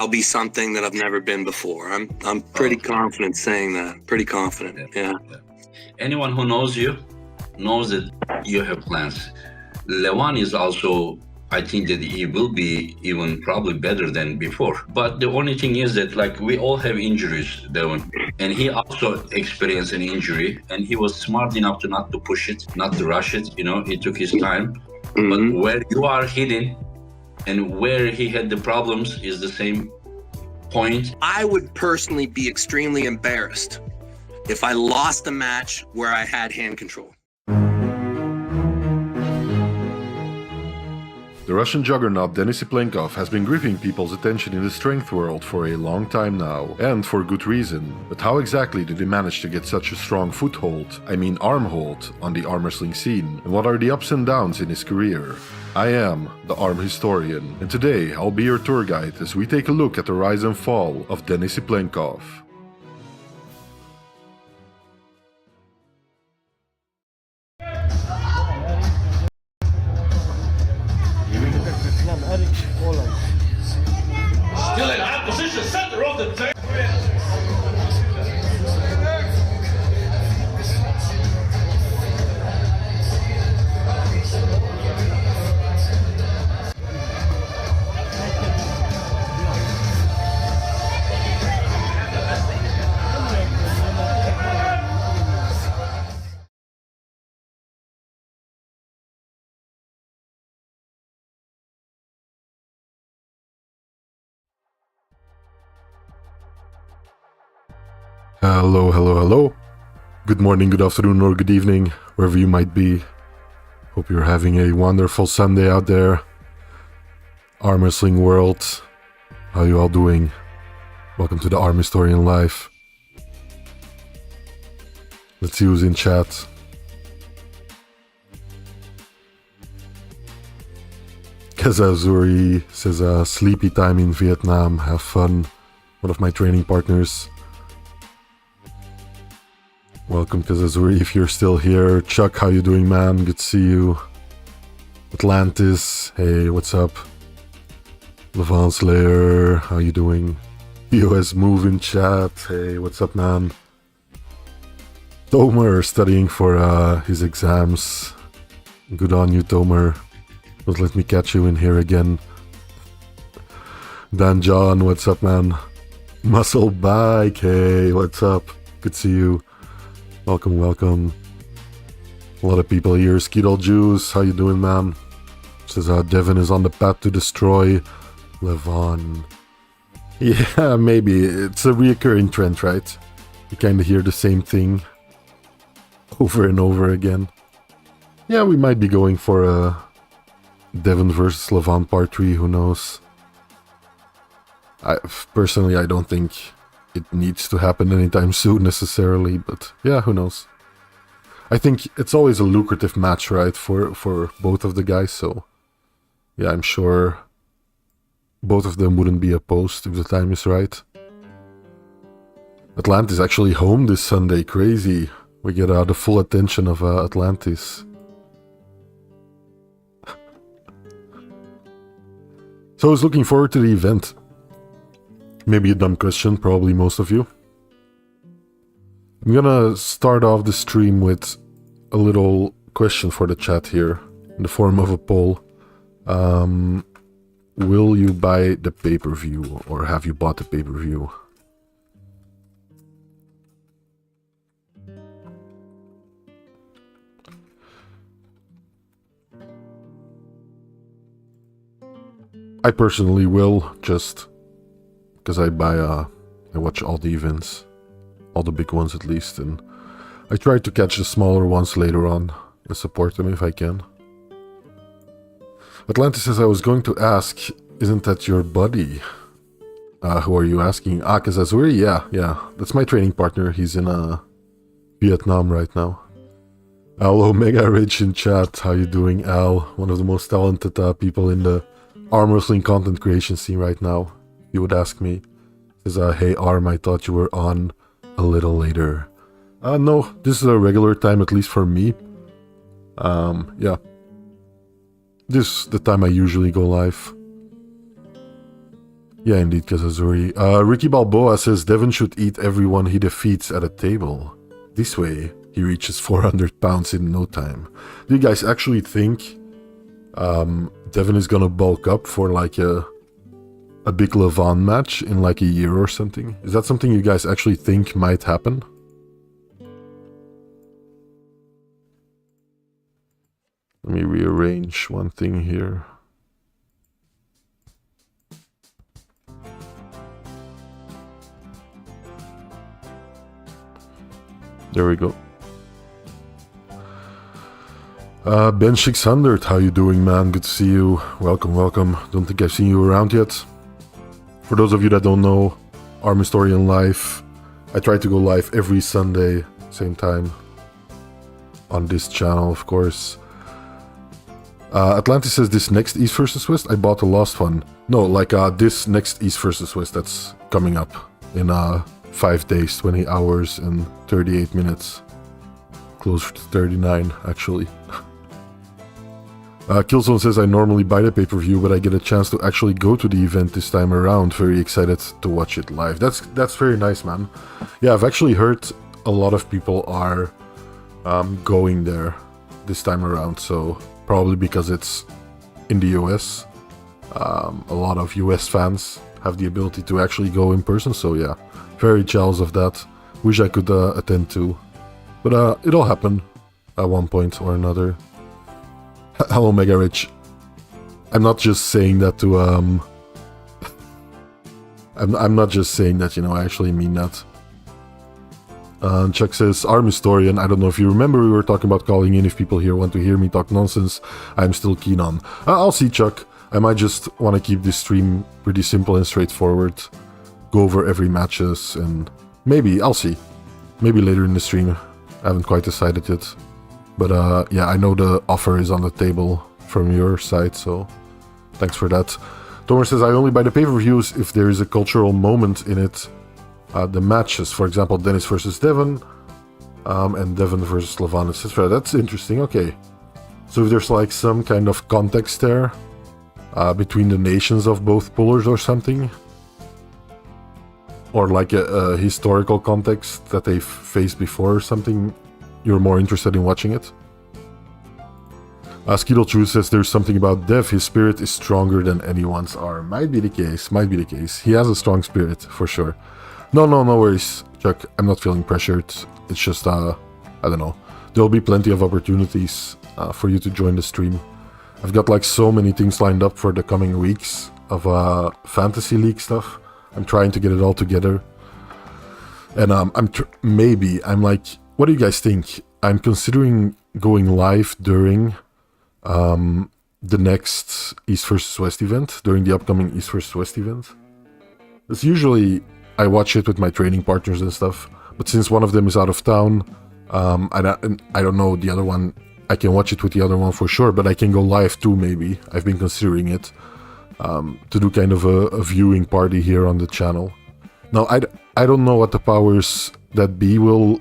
I'll be something that I've never been before. I'm pretty confident saying that. Pretty confident. Yeah. Anyone who knows you knows that you have plans. Levan is also, I think that he will be even probably better than before. But the only thing is that like we all have injuries, Devon. And he also experienced an injury and he was smart enough to not to push it, not to rush it. You know, he took his time. But where you are hitting and where he had the problems is the same point. I would personally be extremely embarrassed if I lost a match where I had hand control. The Russian juggernaut Denis Tsvetkov has been gripping people's attention in the strength world for a long time now, and for good reason. But how exactly did he manage to get such a strong foothold, arm hold, on the arm wrestling scene? And what are the ups and downs in his career? I am the Arm Historian, and today I'll be your tour guide as we take a look at the rise and fall of Denis Tsvetkov. Still in high position, center of the table. Hello, hello, hello. Good morning, good afternoon, or good evening, wherever you might be. Hope you're having a wonderful Sunday out there. Arm wrestling world, how you all doing? Welcome to the Arm Historian Live. Let's see who's in chat. Kazazuri says, sleepy time in Vietnam, have fun. One of my training partners. Welcome, Kazazuri, if you're still here. Chuck, how you doing, man? Good to see you. Atlantis, hey, what's up? Levant Slayer, how you doing? POS Move in chat, hey, what's up, man? Tomer, studying for his exams. Good on you, Tomer. Don't let me catch you in here again. Dan John, what's up, man? Muscle Bike, hey, what's up? Good to see you. Welcome, welcome. A lot of people here. Skidal Juice, how you doing, man? Says Devin is on the path to destroy Levon. Yeah, maybe. It's a reoccurring trend, right? You kind of hear the same thing over and over again. Yeah, we might be going for a Devin versus Levon part 3, who knows? Personally, I don't think it needs to happen anytime soon necessarily, but yeah, who knows. I think it's always a lucrative match, right, for both of the guys, so yeah, I'm sure both of them wouldn't be opposed if the time is right. Atlantis actually home this Sunday, crazy. We get the full attention of Atlantis. So I was looking forward to the event. Maybe a dumb question, probably most of you. I'm gonna start off the stream with a little question for the chat here, in the form of a poll. Will you buy the pay-per-view, or have you bought the pay-per-view? I personally will, just because I watch all the events, all the big ones at least, and I try to catch the smaller ones later on and support them if I can. Atlantis says, I was going to ask, isn't that your buddy? Who are you asking? Kazazuri? Yeah, that's my training partner. He's in Vietnam right now. Hello, Mega Rich in chat. How you doing, Al? One of the most talented people in the arm wrestling content creation scene right now. You would ask me. Says, hey Arm, I thought you were on a little later. No, this is a regular time, at least for me. Yeah. This is the time I usually go live. Yeah, indeed, Kazazuri. Ricky Balboa says Devon should eat everyone he defeats at a table. This way, he reaches 400 pounds in no time. Do you guys actually think Devon is gonna bulk up for like a big Levon match in like a year or something? Is that something you guys actually think might happen? Let me rearrange one thing here. There we go. Ben 600, how you doing, man? Good to see you. Welcome, welcome. Don't think I've seen you around yet. For those of you that don't know, Arm Historian Live, I try to go live every Sunday, same time, on this channel, of course. Atlantis says this next East vs West, I bought the last one. No, like this next East vs West that's coming up in 5 days, 20 hours and 38 minutes. Closer to 39, actually. Killzone says, I normally buy the pay-per-view, but I get a chance to actually go to the event this time around. Very excited to watch it live. That's very nice, man. Yeah, I've actually heard a lot of people are going there this time around, so probably because it's in the US. A lot of US fans have the ability to actually go in person, so yeah, very jealous of that. Wish I could attend too. But it'll happen at one point or another. Hello, Mega Rich. I'm not just saying that to I'm not just saying that, you know, I actually mean that. Chuck says, Arm Historian, I don't know if you remember, we were talking about calling in if people here want to hear me talk nonsense. I'm still keen on. I'll see, Chuck. I might just want to keep this stream pretty simple and straightforward. Go over every matches and maybe, I'll see. Maybe later in the stream. I haven't quite decided yet. But yeah, I know the offer is on the table from your side, so thanks for that. Tomer says, I only buy the pay-per-views if there is a cultural moment in it. The matches, for example, Dennis versus Devon, and Devon versus Levon, etc. That's interesting, okay. So if there's like some kind of context there, between the nations of both pullers or something, or like a historical context that they've faced before or something, you're more interested in watching it? Skittle True says there's something about Dev, his spirit is stronger than anyone's arm. Might be the case, might be the case. He has a strong spirit, for sure. No worries, Chuck. I'm not feeling pressured. It's just, I don't know. There'll be plenty of opportunities for you to join the stream. I've got like so many things lined up for the coming weeks of Fantasy League stuff. I'm trying to get it all together. And I'm like, what do you guys think? I'm considering going live during the next East vs West event, during the upcoming East vs West event. It's usually, I watch it with my training partners and stuff, but since one of them is out of town, I don't know the other one. I can watch it with the other one for sure, but I can go live too, maybe. I've been considering it, to do kind of a viewing party here on the channel. Now, I don't know what the powers that be will...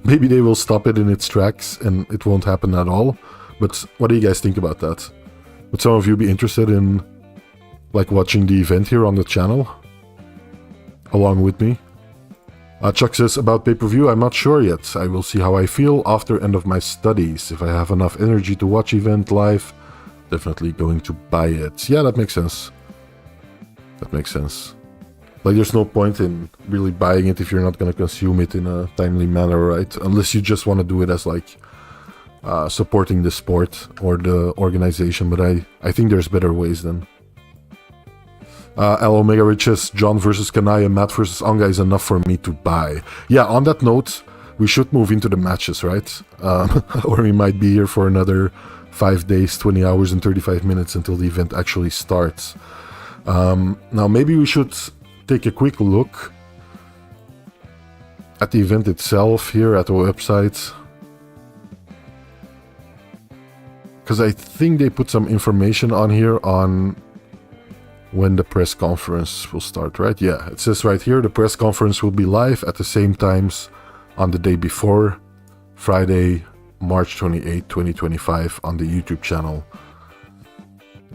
Maybe they will stop it in its tracks and it won't happen at all. But what do you guys think about that? Would some of you be interested in like watching the event here on the channel along with me? Chuck says, about pay-per-view, I'm not sure yet. I will see how I feel after end of my studies. If I have enough energy to watch event live, definitely going to buy it. Yeah, that makes sense. That makes sense. Like, there's no point in really buying it if you're not going to consume it in a timely manner, right? Unless you just want to do it as, like, supporting the sport or the organization. But I think there's better ways then. L Omega Riches, John versus Kanaya, Matt versus Anga is enough for me to buy. Yeah, on that note, we should move into the matches, right? Or we might be here for another 5 days, 20 hours and 35 minutes until the event actually starts. Now, maybe we should take a quick look at the event itself here at the website, because I think they put some information on here on when the press conference will start, right? Yeah, it says right here the press conference will be live at the same times on the day before, Friday, March 28, 2025 on the YouTube channel.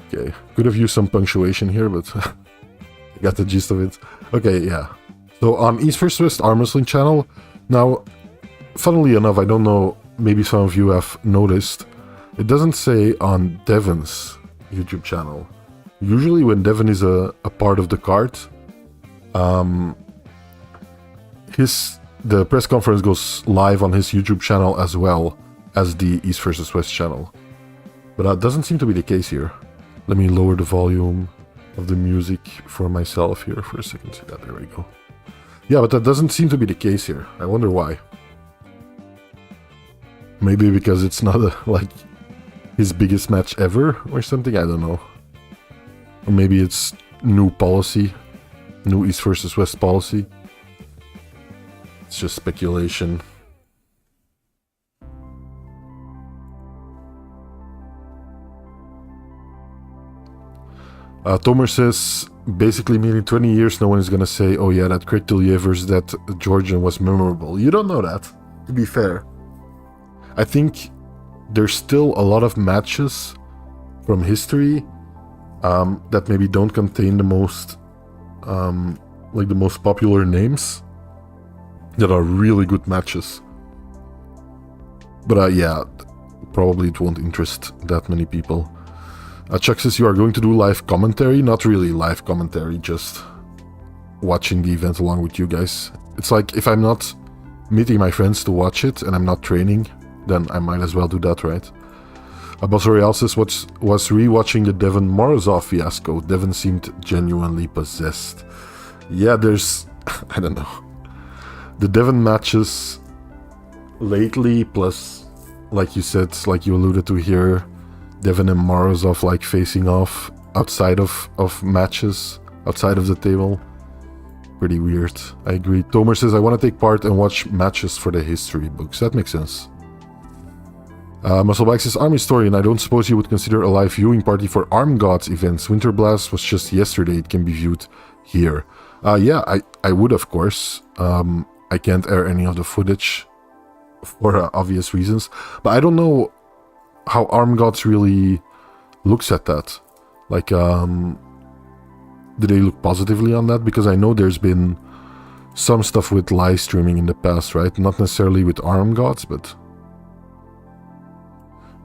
Okay, could have used some punctuation here, but Got the gist of it. Okay, yeah. So on East vs West Arm Wrestling channel, now, funnily enough, I don't know, maybe some of you have noticed, it doesn't say on Devon's YouTube channel. Usually when Devon is a part of the card, the press conference goes live on his YouTube channel as well as the East vs West channel. But that doesn't seem to be the case here. Let me lower the volume of the music for myself here for a second. See that? There we go. Yeah, but that doesn't seem to be the case here. I wonder why. Maybe because it's not like his biggest match ever or something. I don't know. Or maybe it's new policy, new East versus West policy. It's just speculation. Tomer says, basically meaning 20 years no one is gonna say, oh yeah, that Craig Tillier versus that Georgian was memorable. You don't know that, to be fair. I think there's still a lot of matches from history that maybe don't contain the most, like the most popular names that are really good matches. But yeah, probably it won't interest that many people. Chuck says you are going to do live commentary. Not really live commentary, just watching the event along with you guys. It's like if I'm not meeting my friends to watch it and I'm not training, then I might as well do that, right? Boss Royale says was rewatching the Devon Morozov fiasco. Devon seemed genuinely possessed. Yeah, there's I don't know. The Devon matches lately, plus like you said, like you alluded to here, Devon and Morozov like facing off outside of matches, outside of the table. Pretty weird. I agree. Tomer says, I want to take part and watch matches for the history books. That makes sense. Musclebike says, Arm Historian, I don't suppose you would consider a live viewing party for Arm Gods events. Winter Blast was just yesterday. It can be viewed here. Yeah, I would, of course. I can't air any of the footage for obvious reasons. But I don't know how Arm Gods really looks at that. Like, do they look positively on that? Because I know there's been some stuff with live streaming in the past, right? Not necessarily with Arm Gods, but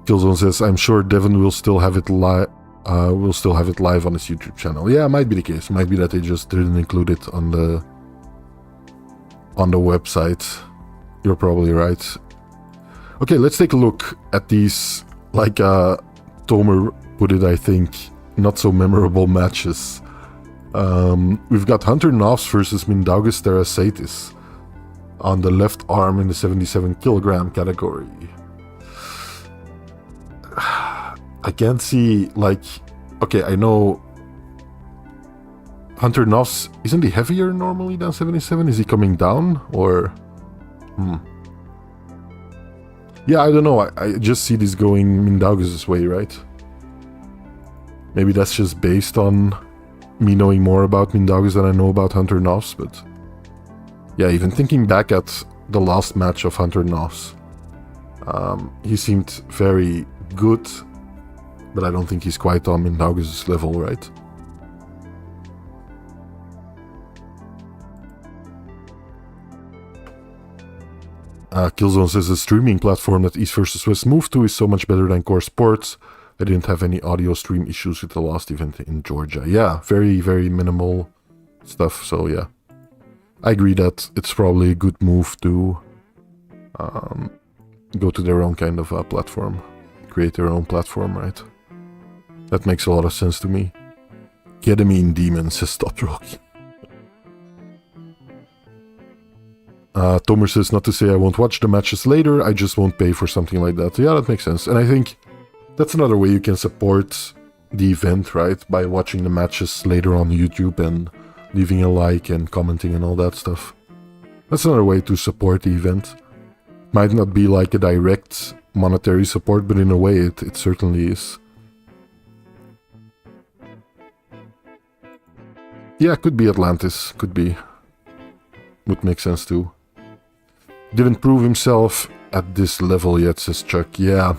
Killzone says, I'm sure Devon will still have it live. On his YouTube channel. Yeah, it might be the case. Might be that they just didn't include it on the website. You're probably right. Okay, let's take a look at these, like Tomer put it, I think, not so memorable matches. We've got Hunter Knopfs versus Mindaugas Terasaitis on the left arm in the 77 kilogram category. I can't see, like, okay, I know Hunter Knopfs, isn't he heavier normally than 77? Is he coming down, or? Yeah, I don't know, I just see this going Mindaugas' way, right? Maybe that's just based on me knowing more about Mindaugas than I know about Hunter Knopfs, but yeah, even thinking back at the last match of Hunter Knopfs, he seemed very good, but I don't think he's quite on Mindaugas' level, right? Killzone says the streaming platform that East vs West moved to is so much better than Core Sports. I didn't have any audio stream issues with the last event in Georgia. Yeah, very, very minimal stuff, so yeah. I agree that it's probably a good move to go to their own kind of platform. Create their own platform, right? That makes a lot of sense to me. Ketamine Demon says stop rocking. Tomer says, not to say I won't watch the matches later, I just won't pay for something like that. Yeah, that makes sense. And I think that's another way you can support the event, right? By watching the matches later on YouTube and leaving a like and commenting and all that stuff. That's another way to support the event. Might not be like a direct monetary support, but in a way it certainly is. Yeah, could be Atlantis, could be. Would make sense too. Didn't prove himself at this level yet, says Chuck. Yeah,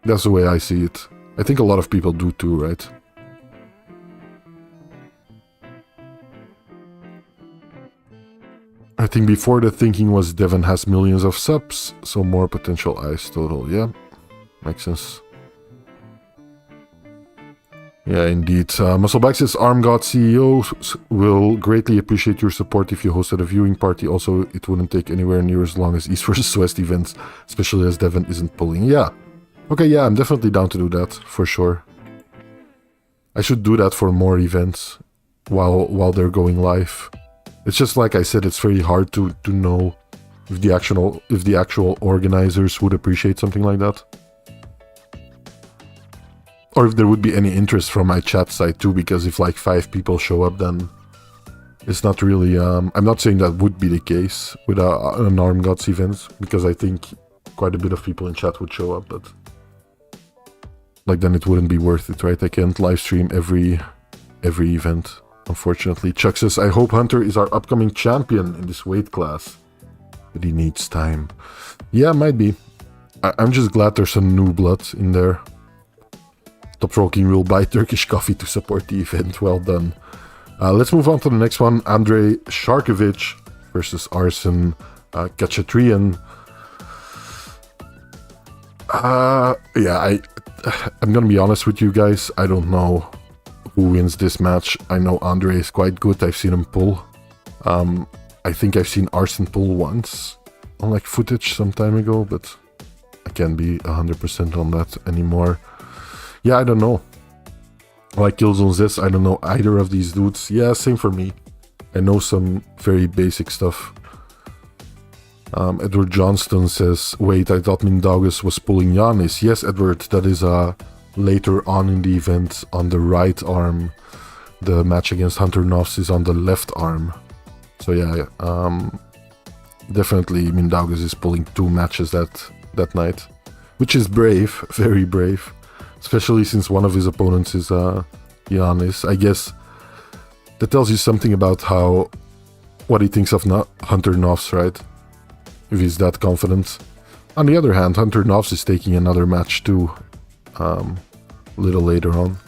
that's the way I see it. I think a lot of people do too, right? I think before the thinking was Devon has millions of subs, so more potential eyes total. Yeah, makes sense. Yeah, indeed. Muscleback says, Arm God CEO will greatly appreciate your support if you hosted a viewing party. Also, it wouldn't take anywhere near as long as East vs West events, especially as Devon isn't pulling. Yeah. Okay, yeah, I'm definitely down to do that, for sure. I should do that for more events while they're going live. It's just like I said, it's very hard to know if the actual organizers would appreciate something like that. Or if there would be any interest from my chat side too, because if like 5 people show up, then it's not really... I'm not saying that would be the case with an Arm Gods event, because I think quite a bit of people in chat would show up, but... like then it wouldn't be worth it, right? I can't live stream every event, unfortunately. Chuck says, I hope Hunter is our upcoming champion in this weight class, but he needs time. Yeah, might be. I'm just glad there's some new blood in there. Top Rocking will buy Turkish coffee to support the event. Well done. Let's move on to the next one. Andrei Sharkovic versus Arsen Kachatrian. Yeah, I'm gonna be honest with you guys. I don't know who wins this match. I know Andrei is quite good. I've seen him pull. I think I've seen Arsen pull once on like footage some time ago, but I can't be 100% on that anymore. Yeah, I don't know. Like Killzone says, I don't know either of these dudes. Yeah, same for me. I know some very basic stuff. Edward Johnston says, wait, I thought Mindaugas was pulling Giannis. Yes, Edward, that is later on in the event on the right arm. The match against Hunter Noffs is on the left arm. So yeah, definitely Mindaugas is pulling 2 matches that night. Which is brave, very brave. Especially since one of his opponents is Giannis. I guess that tells you something about what he thinks of Hunter Noffs, right? If he's that confident. On the other hand, Hunter Noffs is taking another match too, a little later on.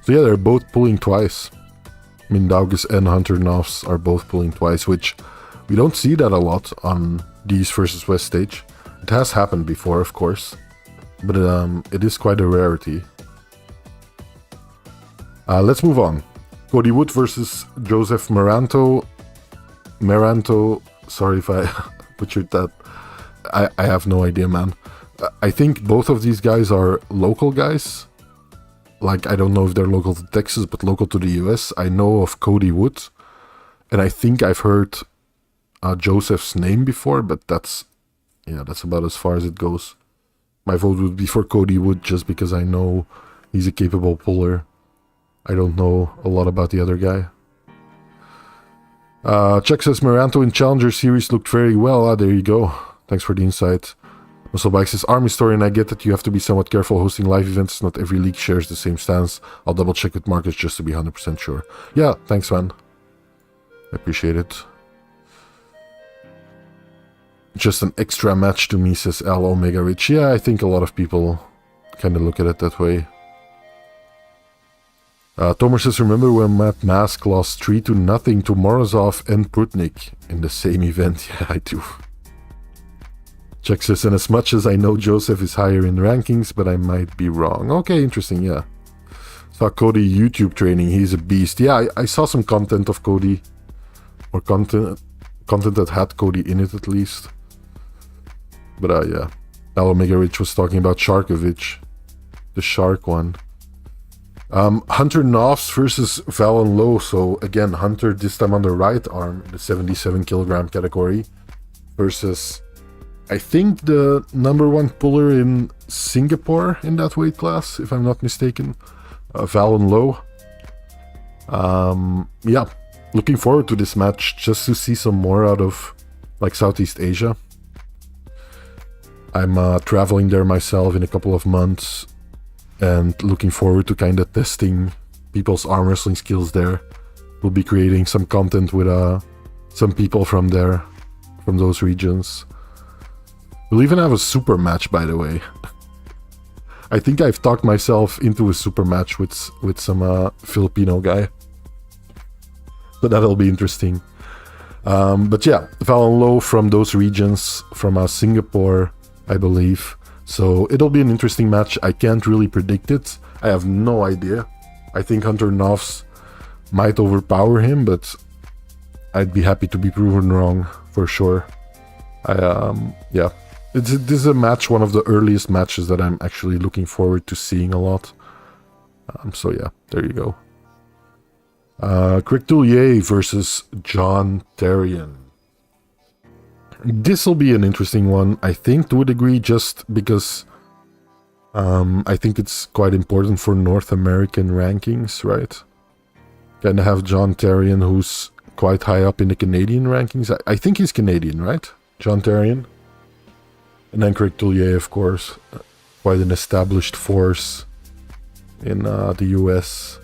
So yeah, they're both pulling twice. Mindaugas and Hunter Noffs are both pulling twice, which we don't see that a lot on the East vs West stage. It has happened before, of course, but it is quite a rarity. Let's move on. Cody Wood versus Joseph Maranto. Sorry if I butchered that. I have no idea, man. I think both of these guys are local guys. Like, I don't know if they're local to Texas, but local to the US. I know of Cody Wood, and I think I've heard Joseph's name before, but that's about as far as it goes. My vote would be for Cody Wood just because I know he's a capable puller. I don't know a lot about the other guy. Chuck says Maranto in Challenger Series looked very well. There you go. Thanks for the insight. Musclebike says, Arm Historian, I get that you have to be somewhat careful hosting live events. Not every league shares the same stance. I'll double check with Marcus just to be 100% sure. Yeah, thanks, man. I appreciate it. Just an extra match to me, says Al Omega Rich. Yeah, I think a lot of people kind of look at it that way. Tomer says, remember when Matt Mask lost 3-0 to Morozov and Prudnik in the same event? Yeah, I do. Chuck says, and as much as I know Joseph is higher in rankings, but I might be wrong. Okay, interesting, yeah. Saw Cody YouTube training, he's a beast. Yeah, I saw some content of Cody. Or content that had Cody in it at least. But yeah. Al Omega Rich was talking about Sharkovic. The Shark one. Hunter Noffs versus Valen Low. So again, Hunter this time on the right arm in the 77 kilogram category versus I think the #1 puller in Singapore in that weight class, if I'm not mistaken, Valen Low. Yeah, looking forward to this match just to see some more out of like Southeast Asia. I'm traveling there myself in a couple of months. And looking forward to kind of testing people's arm wrestling skills there. We'll be creating some content with some people from there, from those regions. We'll even have a super match, by the way. I think I've talked myself into a super match with some Filipino guy. But that'll be interesting. But yeah, Valen Low from those regions, from Singapore, I believe. So it'll be an interesting match. I can't really predict it. I have no idea. I think Hunter Novs might overpower him, but I'd be happy to be proven wrong for sure. Yeah, this is a match, one of the earliest matches that I'm actually looking forward to seeing a lot. So yeah, there you go. Craig Tullier versus John Terrien. This will be an interesting one, I think, to a degree, just because I think it's quite important for North American rankings, right? Kind of have John Terrien, who's quite high up in the Canadian rankings. I think he's Canadian, right? John Terrien. And then Craig Tullier, of course, quite an established force in the US.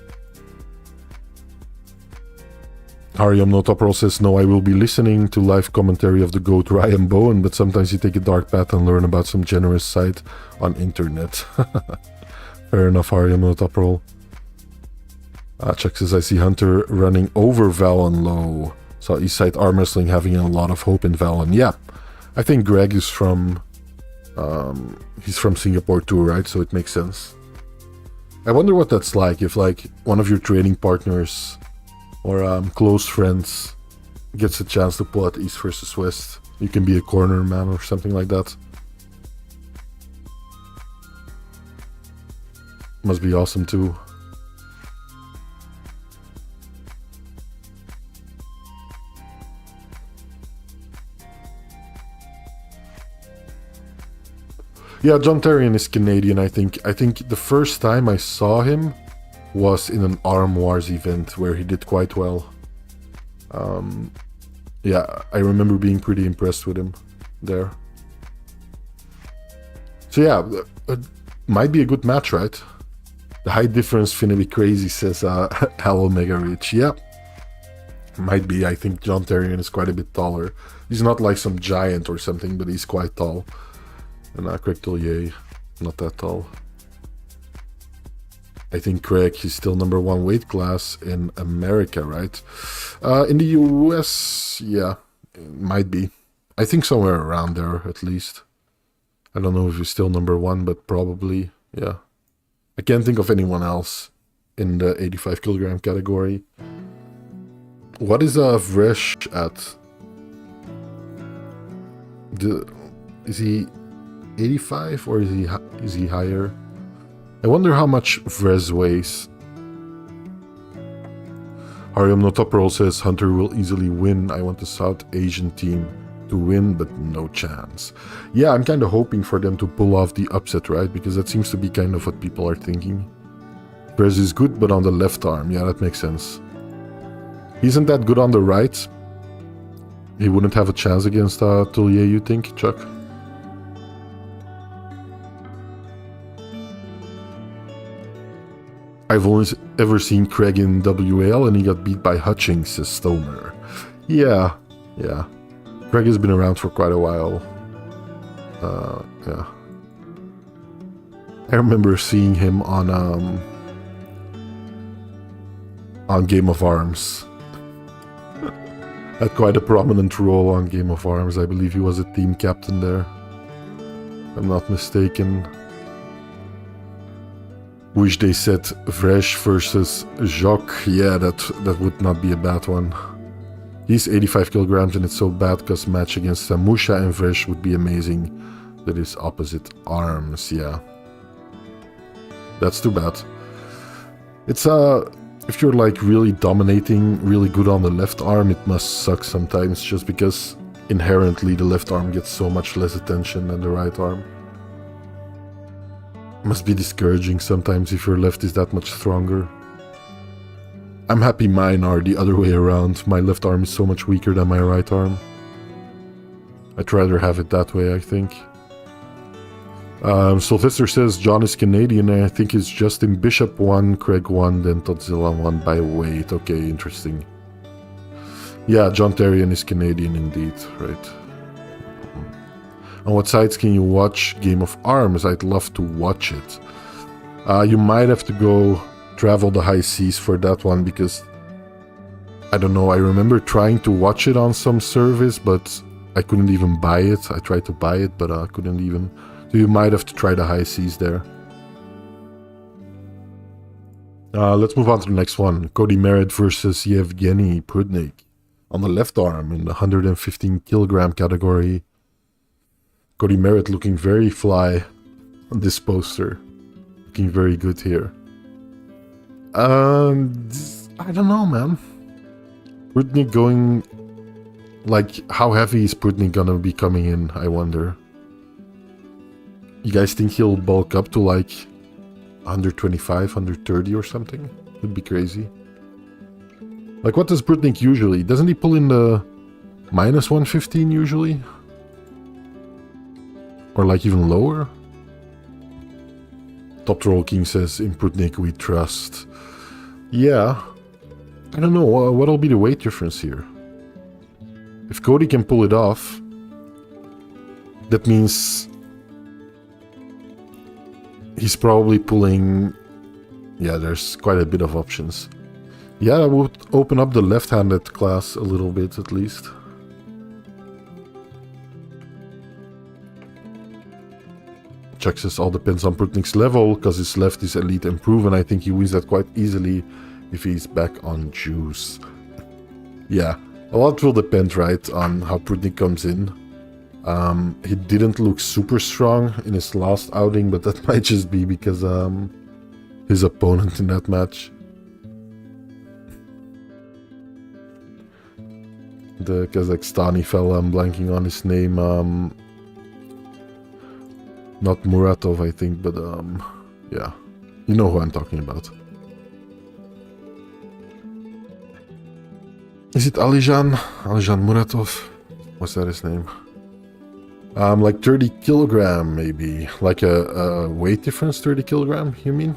Hariam Notoprol says, no, I will be listening to live commentary of the GOAT Ryan Bowen, but sometimes you take a dark path and learn about some generous site on internet. Fair enough, Hariam Notoprol. Chuck says, I see Hunter running over Valen Low. So Eastside Arm Wrestling having a lot of hope in Valen. Yeah, I think Greg is from... he's from Singapore too, right? So it makes sense. I wonder what that's like, if like one of your training partners or close friends gets a chance to pull out East versus West. You can be a corner man or something like that. Must be awesome too. Yeah, John Terrien is Canadian, I think. I think the first time I saw him was in an Arm Wars event where he did quite well. Yeah, I remember being pretty impressed with him there. So yeah, it might be a good match, right? The height difference finna be crazy, says Hal Omega Rich. Yeah, might be. I think John Terrien is quite a bit taller. He's not like some giant or something, but he's quite tall. And Craig Tullier, not that tall. I think Craig, he's still #1 weight class in America, right? In the US, yeah, might be. I think somewhere around there, at least. I don't know if he's still #1, but probably, yeah. I can't think of anyone else in the 85 kilogram category. What is Vresh at? Is he 85 or is he higher? I wonder how much Vrez weighs. Hariam Notoprol says Hunter will easily win. I want the South Asian team to win, but no chance. Yeah, I'm kind of hoping for them to pull off the upset, right? Because that seems to be kind of what people are thinking. Vrez is good, but on the left arm. Yeah, that makes sense. He isn't that good on the right. He wouldn't have a chance against Tullier, you think, Chuck? I've only ever seen Craig in WAL and he got beat by Hutchings, says Stoner. Yeah. Craig has been around for quite a while. Yeah. I remember seeing him on Game of Arms. Had quite a prominent role on Game of Arms. I believe he was a team captain there. If I'm not mistaken. Wish they said Vresh versus Jacques. Yeah, that would not be a bad one. He's 85 kilograms and it's so bad because match against Musha and Vresh would be amazing. That is opposite arms, yeah. That's too bad. It's if you're like really dominating, really good on the left arm, it must suck sometimes just because inherently the left arm gets so much less attention than the right arm. Must be discouraging sometimes if your left is that much stronger. I'm happy mine are the other way around. My left arm is so much weaker than my right arm. I'd rather have it that way, I think. Sylvester says John is Canadian and I think it's Justin Bishop won, Craig won, then Todzilla won by weight. Okay, interesting. Yeah, John Terrien is Canadian indeed, right. On what sites can you watch Game of Arms? I'd love to watch it. You might have to go travel the high seas for that one because I don't know, I remember trying to watch it on some service, but I couldn't even buy it. I tried to buy it, but I couldn't even. So you might have to try the high seas there. Let's move on to the next one. Cody Merritt versus Yevgeny Prudnik. On the left arm in the 115 kilogram category. Cody Merritt looking very fly on this poster. Looking very good here. I don't know, man. Prudnik going... Like, how heavy is Prudnik gonna be coming in, I wonder? You guys think he'll bulk up to like 125, 130 or something? Would be crazy. Like, what does Prudnik usually? Doesn't he pull in the minus 115 usually? Or like even lower? Top Troll King says, in Prudnik we trust. Yeah. I don't know, what'll be the weight difference here? If Cody can pull it off, that means he's probably pulling... Yeah, there's quite a bit of options. Yeah, I would open up the left-handed class a little bit at least. Chuck says all depends on Prudnik's level, because his left is elite and proven. I think he wins that quite easily if he's back on juice. Yeah, a lot will depend, right, on how Prudnik comes in. He didn't look super strong in his last outing, but that might just be because his opponent in that match. The Kazakhstani fella, I'm blanking on his name. Not Muratov, I think, but yeah, you know who I'm talking about. Is it Alijan? Alijan Muratov? What's that his name? Like 30 kilogram, maybe. Like a weight difference, 30 kilogram, you mean?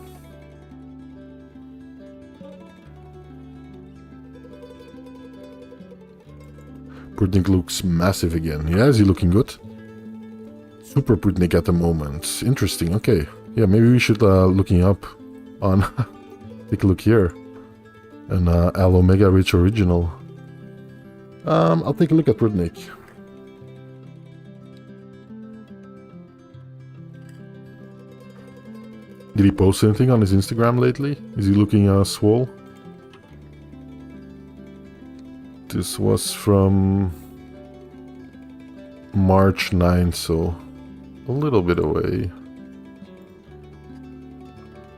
Prudnik looks massive again. Yeah, is he looking good? Super Prudnik at the moment. Interesting, okay. Yeah, maybe we should looking up on... Take a look here. An Al Omega Rich Original. I'll take a look at Prudnik. Did he post anything on his Instagram lately? Is he looking swole? This was from March 9th, so a little bit away.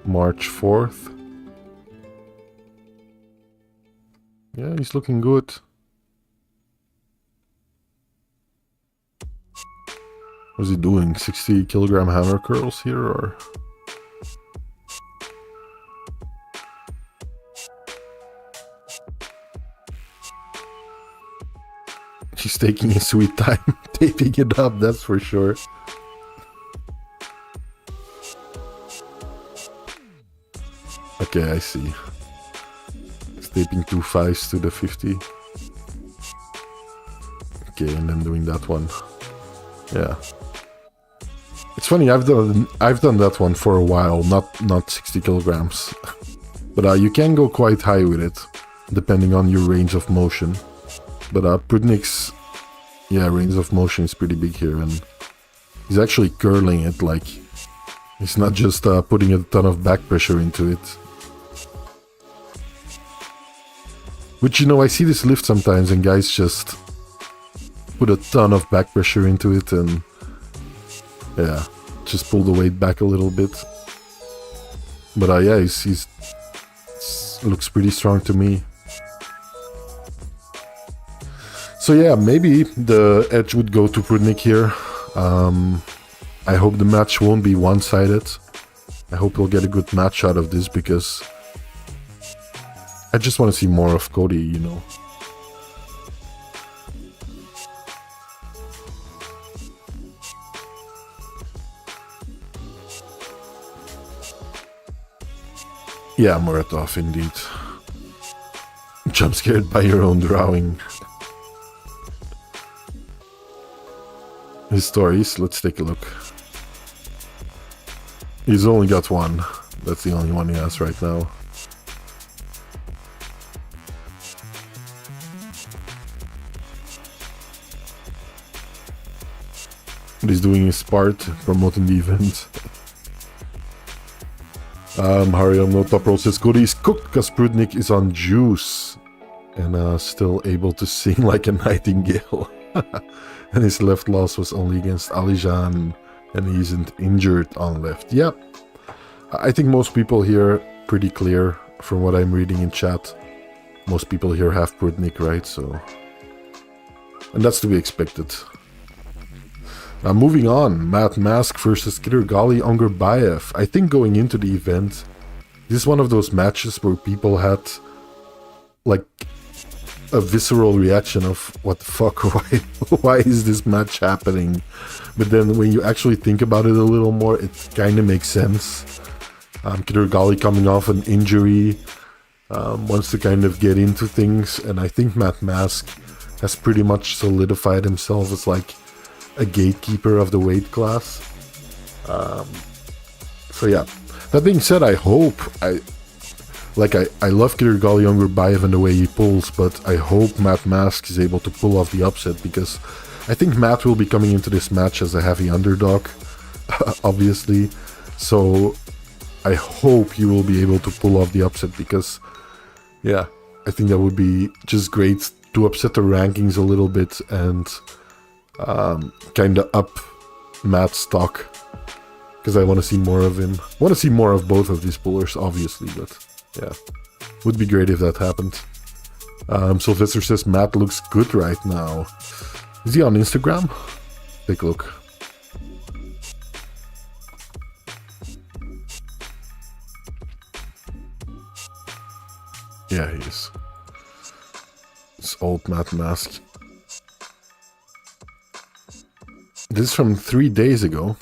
March 4th. Yeah, he's looking good. What's he doing? 60 kilogram hammer curls here, or? He's taking his sweet time taping it up, that's for sure. Okay, I see. He's taping 2 5s to the 50. Okay, and then doing that one. Yeah. It's funny, I've done that one for a while, not 60 kilograms. But you can go quite high with it, depending on your range of motion. But Prudnik's, yeah, range of motion is pretty big here, and he's actually curling it, like, he's not just putting a ton of back pressure into it. Which, you know, I see this lift sometimes, and guys just put a ton of back pressure into it, and yeah, just pull the weight back a little bit. But yeah, he's looks pretty strong to me. So yeah, maybe the edge would go to Prudnik here. I hope the match won't be one-sided. I hope we'll get a good match out of this, because I just want to see more of Cody, you know. Yeah, Muratov, indeed. Jump scared by your own drawing. His stories, let's take a look. He's only got one. That's the only one he has right now. But he's doing his part, promoting the event. Harry on no top roll says Cody's cooked because Prudnik is on juice and still able to sing like a nightingale. And his left loss was only against Alijan, and he isn't injured on left. Yep. I think most people here pretty clear from what I'm reading in chat. Most people here have Prudnik, right? So, and that's to be expected. Moving on, Matt Mask versus Gali Ongarbaev. I think going into the event, this is one of those matches where people had like a visceral reaction of what the fuck, why is this match happening? But then when you actually think about it a little more, it kind of makes sense. Gali coming off an injury, wants to kind of get into things, and I think Matt Mask has pretty much solidified himself as like a gatekeeper of the weight class. So yeah, that being said, I hope I love Gali Ongarbaev and the way he pulls, but I hope Matt Mask is able to pull off the upset, because I think Matt will be coming into this match as a heavy underdog, obviously. So I hope you will be able to pull off the upset, because yeah, I think that would be just great to upset the rankings a little bit and kind of up Matt's stock, because I want to see more of him. I want to see more of both of these pullers, obviously, but yeah, would be great if that happened. Sylvester says Matt looks good right now. Is he on Instagram? Take a look. Yeah, he is. It's old Matt Mask. This is from 3 days ago.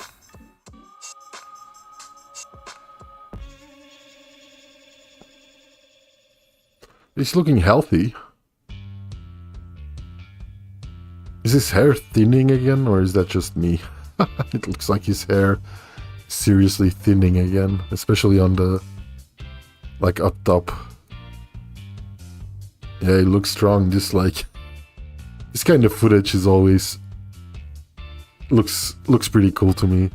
He's looking healthy. Is his hair thinning again, or is that just me? It looks like his hair is seriously thinning again, especially on the, like, up top. Yeah, he looks strong. This kind of footage is always looks pretty cool to me.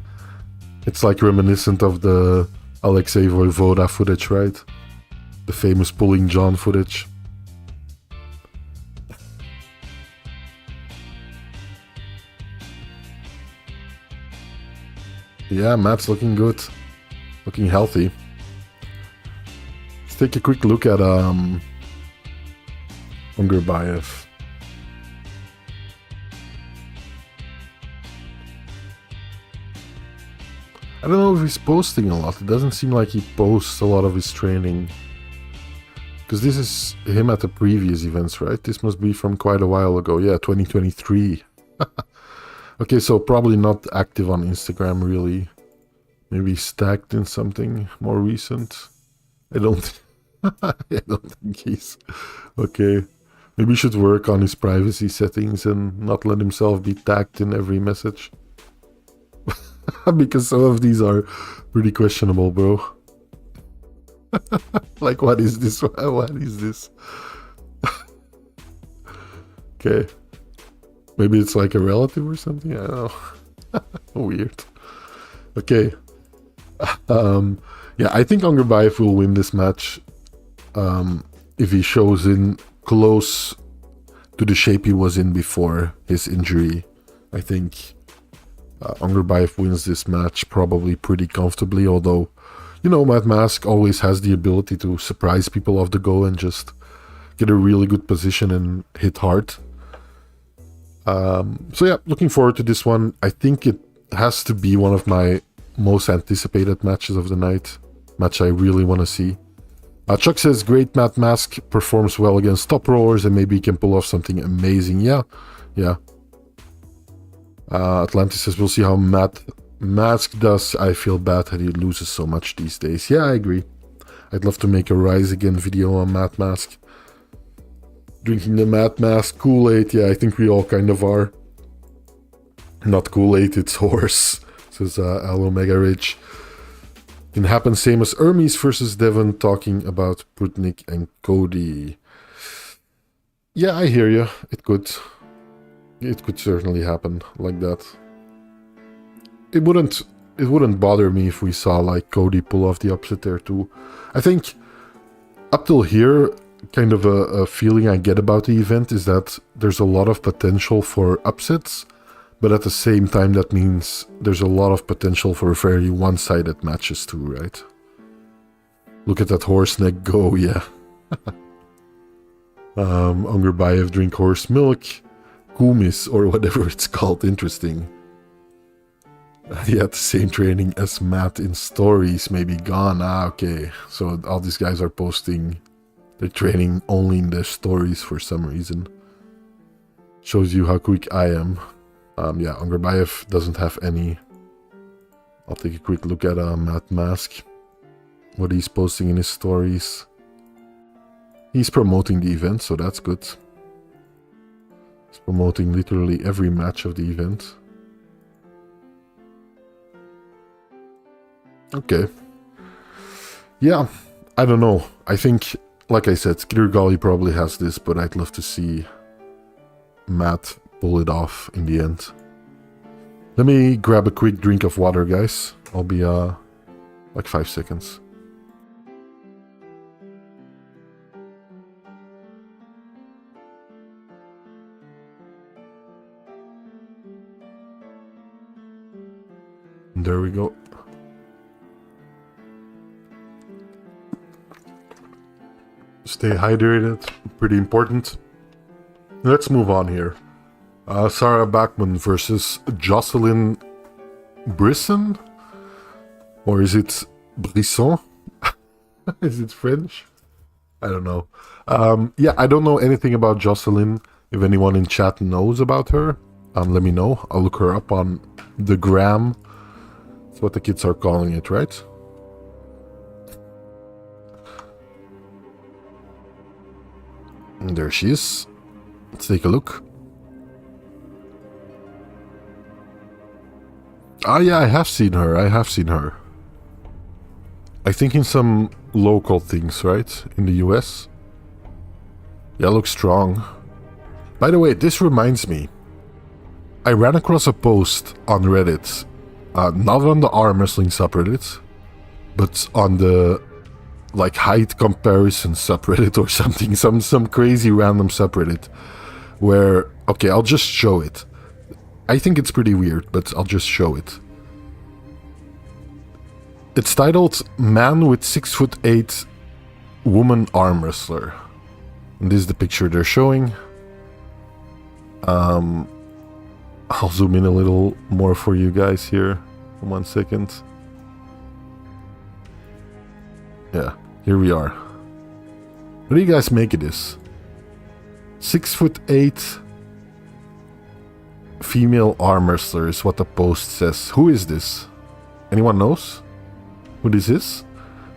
It's like reminiscent of the Alexei Voivoda footage, right? The famous pulling John footage. Yeah, Matt's looking good. Looking healthy. Let's take a quick look at Ongarbaev. I don't know if he's posting a lot. It doesn't seem like he posts a lot of his training. Because this is him at the previous events, right? This must be from quite a while ago. Yeah, 2023. Okay, so probably not active on Instagram, really. Maybe stacked in something more recent. I don't think he's... Okay. Maybe he should work on his privacy settings and not let himself be tagged in every message. Because some of these are pretty questionable, bro. Like, what is this? What is this? Okay. Maybe it's like a relative or something? I don't know. Weird. Okay. Yeah, I think Ongarbaev will win this match if he shows in close to the shape he was in before his injury. I think Ongarbaev wins this match probably pretty comfortably, although, you know, Matt Mask always has the ability to surprise people off the go and just get a really good position and hit hard. So yeah, looking forward to this one. I think it has to be one of my most anticipated matches of the night. Match I really want to see. Chuck says, great Matt Mask performs well against top rollers and maybe he can pull off something amazing. Yeah. Atlantis says, we'll see how Matt Mask does. I feel bad that he loses so much these days. Yeah, I agree. I'd love to make a Rise Again video on Matt Mask. Drinking the Matt Mask Kool-Aid. Yeah, I think we all kind of are. Not Kool-Aid, it's horse, says Al Omega Ridge. Can happen same as Hermes versus Devon talking about Prudnik and Cody. Yeah, I hear you. It could certainly happen like that. it wouldn't bother me if we saw like Cody pull off the upset there too. I think up till here, kind of a feeling I get about the event is that there's a lot of potential for upsets, but at the same time that means there's a lot of potential for very one-sided matches too, right? Look at that horse neck go, yeah. Ongarbaev drink horse milk, kumis or whatever it's called, interesting. He had the same training as Matt in stories, maybe gone. Ah, okay. So all these guys are posting their training only in their stories for some reason. Shows you how quick I am. Yeah, Ongarbaev doesn't have any. I'll take a quick look at Matt Mask. What he's posting in his stories. He's promoting the event, so that's good. He's promoting literally every match of the event. Okay. Yeah, I don't know. I think, like I said, Kirgali probably has this, but I'd love to see Matt pull it off in the end. Let me grab a quick drink of water, guys. I'll be, like 5 seconds. There we go. Stay hydrated, pretty important. Let's move on here. Sarah Bachman versus Jocelyn Brisson? Or is it Brisson? Is it French? I don't know. Yeah, I don't know anything about Jocelyn. If anyone in chat knows about her, let me know. I'll look her up on the gram. That's what the kids are calling it, right? And there she is. Let's take a look. Ah, yeah, I have seen her. I think in some local things, right? In the US. Yeah, looks strong. By the way, this reminds me. I ran across a post on Reddit. Not on the arm wrestling subreddit, but on the like height comparison subreddit or something, some crazy random subreddit where, okay, I'll just show it. I think it's pretty weird, but I'll just show it. It's titled Man with 6'8" Woman Arm Wrestler. And this is the picture they're showing. I'll zoom in a little more for you guys here. 1 second. Yeah, here we are. What do you guys make of this? 6'8" female arm wrestler is what the post says. Who is this? Anyone knows who this is?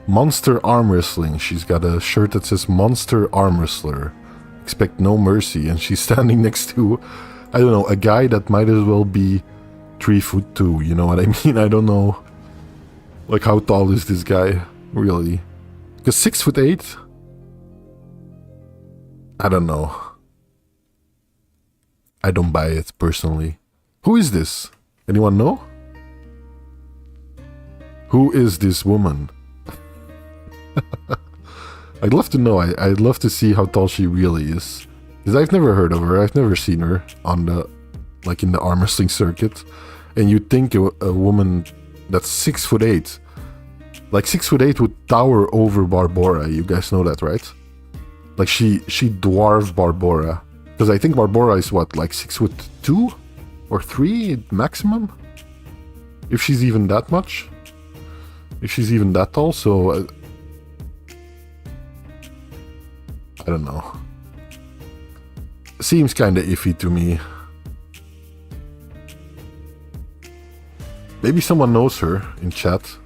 Monster Arm Wrestling. She's got a shirt that says Monster Arm Wrestler. Expect no mercy. And she's standing next to, I don't know, a guy that might as well be 3'2", you know what I mean? I don't know. Like, how tall is this guy, really? Because 6'8"? I don't know. I don't buy it, personally. Who is this? Anyone know? Who is this woman? I'd love to know. I'd love to see how tall she really is. Because I've never heard of her. I've never seen her on the, like, in the arm wrestling circuit. And you'd think a woman that's 6'8", like 6'8" would tower over Barbora. You guys know that, right? Like she dwarfs Barbora. Because I think Barbora is what, like 6'2" or 3 maximum? If she's even that much? If she's even that tall, so I don't know. Seems kinda iffy to me. Maybe someone knows her in chat.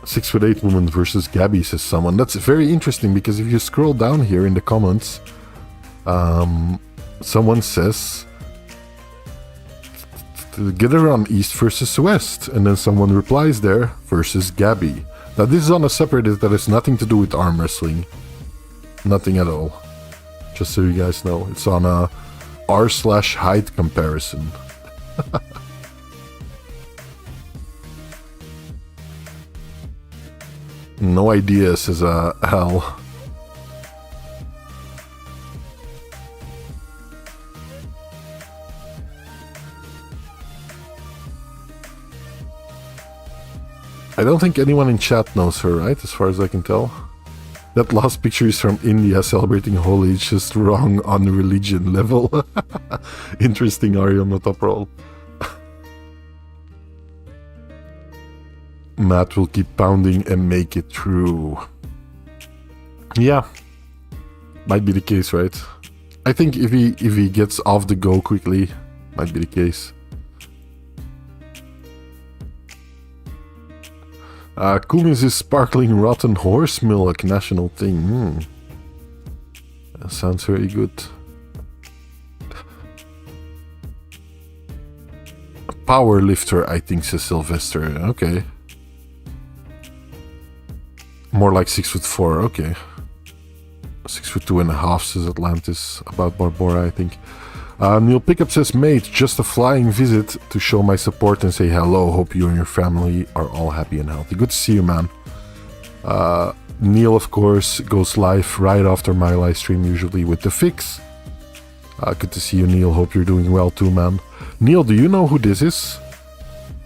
6'8" woman versus Gabby, says someone. That's very interesting because if you scroll down here in the comments, someone says get around East versus West, and then someone replies there versus Gabby. Now this is on a subreddit that has nothing to do with arm wrestling. Nothing at all. Just so you guys know. It's on a r/height comparison. No idea, says Hal. I don't think anyone in chat knows her, right? As far as I can tell. That last picture is from India celebrating Holi. It's just wrong on religion level. Interesting, Ari on the top roll. Matt will keep pounding and make it through. Yeah. Might be the case, right? I think if he gets off the go quickly, might be the case. Coolness is sparkling rotten horse milk, national thing. That sounds very good. A power lifter, I think, says Sylvester. Okay. More like 6'4", okay. 6'2.5", says Atlantis. About Barbora, I think. Neil Pickup says, mate, just a flying visit to show my support and say hello. Hope you and your family are all happy and healthy. Good to see you, man. Neil, of course, goes live right after my live stream, usually with the fix. Good to see you, Neil. Hope you're doing well too, man. Neil, do you know who this is?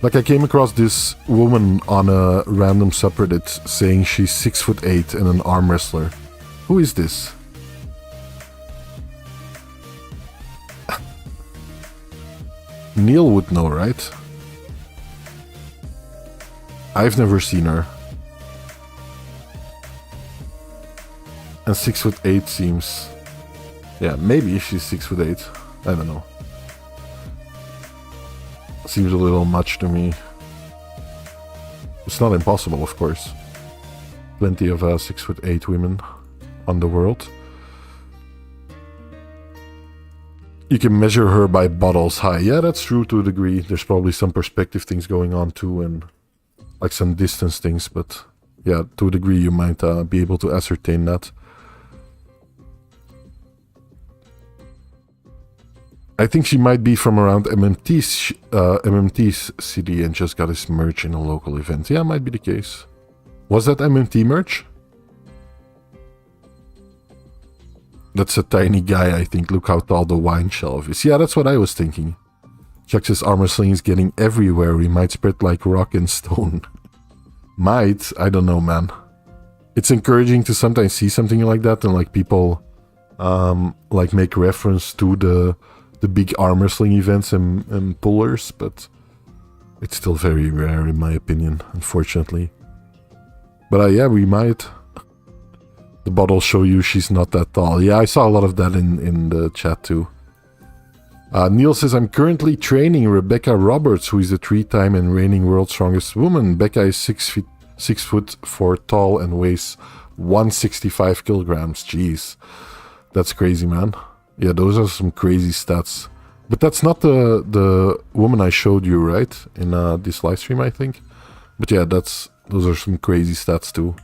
Like, I came across this woman on a random subreddit saying she's 6'8" and an arm wrestler. Who is this? Neil would know, right? I've never seen her. And 6'8" seems... Yeah, maybe she's 6'8". I don't know. Seems a little much to me. It's not impossible, of course. Plenty of 6'8" women on the world. You can measure her by bottles high. Yeah, that's true to a degree. There's probably some perspective things going on too, and like some distance things, but yeah, to a degree you might be able to ascertain that. I think she might be from around MMT's city and just got his merch in a local event. Yeah, might be the case. Was that MMT merch? That's a tiny guy, I think. Look how tall the wine shelf is. Yeah, that's what I was thinking. Chuck says armor sling is getting everywhere. We might spread like rock and stone. Might? I don't know, man. It's encouraging to sometimes see something like that and like people like make reference to the big armor sling events and pullers, but it's still very rare in my opinion, unfortunately. But yeah, we might. The bottles show you she's not that tall. Yeah, I saw a lot of that in the chat too. Neil says, I'm currently training Rebecca Roberts, who is the 3-time and reigning world's strongest woman. Becca is 6'4" tall and weighs 165 kilograms. Jeez. That's crazy, man. Yeah, those are some crazy stats. But that's not the woman I showed you, right? In this live stream, I think. But yeah, those are some crazy stats too.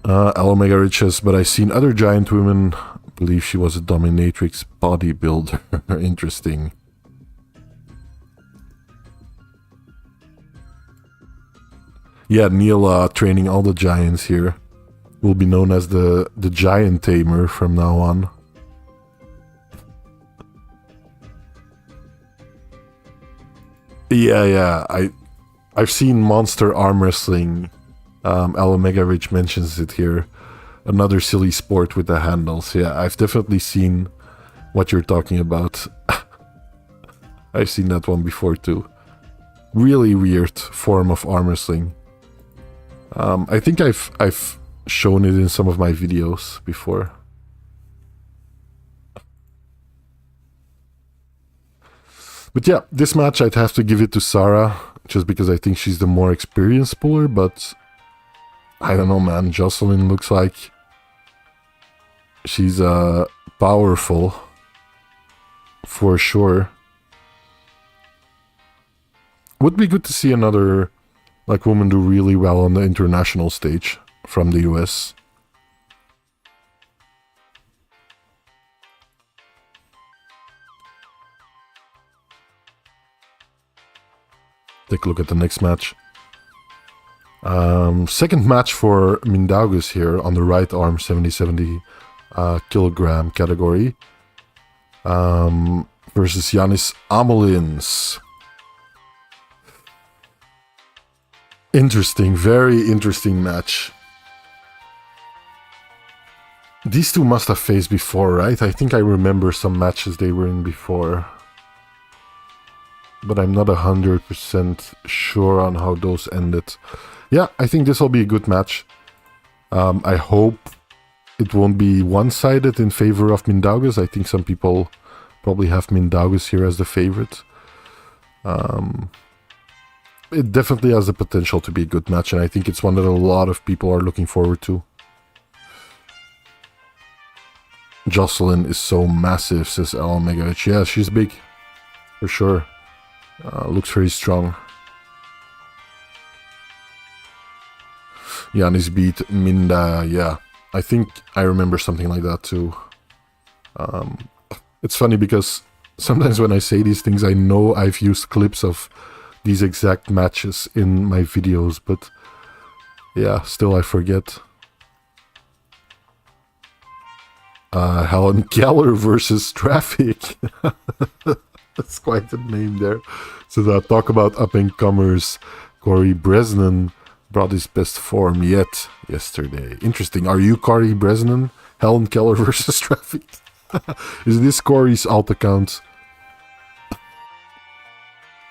Omega Rich says, but I've seen other giant women. I believe she was a dominatrix bodybuilder. Interesting. Yeah, Neil training all the giants here. Will be known as the giant tamer from now on. Yeah. I've seen monster arm wrestling. Omega Rich mentions it here. Another silly sport with the handles. Yeah, I've definitely seen what you're talking about. I've seen that one before too. Really weird form of arm wrestling. I think I've shown it in some of my videos before. But yeah, this match I'd have to give it to Sarah, just because I think she's the more experienced puller, but I don't know, man. Jocelyn looks like she's powerful for sure. Would be good to see another like woman do really well on the international stage from the US. take a look at the next match. Second match for Mindaugas here on the right arm 70-70 kilogram category. Versus Yanis Amolins. Interesting, very interesting match. These two must have faced before, right? I think I remember some matches they were in before. But I'm not 100% sure on how those ended. Yeah, I think this will be a good match. I hope it won't be one-sided in favor of Mindaugas. I think some people probably have Mindaugas here as the favorite. It definitely has the potential to be a good match, and I think it's one that a lot of people are looking forward to. Jocelyn is so massive, says Al Megavich. Yeah, she's big, for sure. Looks very strong. Yanis beat Minda, yeah. I think I remember something like that too. It's funny because sometimes when I say these things, I know I've used clips of these exact matches in my videos, but yeah, still I forget. Helen Keller versus Traffic. That's quite a name there. So talk about up-and-comers. Corey Brezhnev brought his best form yet yesterday. Interesting. Are you Corey Brezhnev? Helen Keller versus Traffic? Is this Corey's alt account?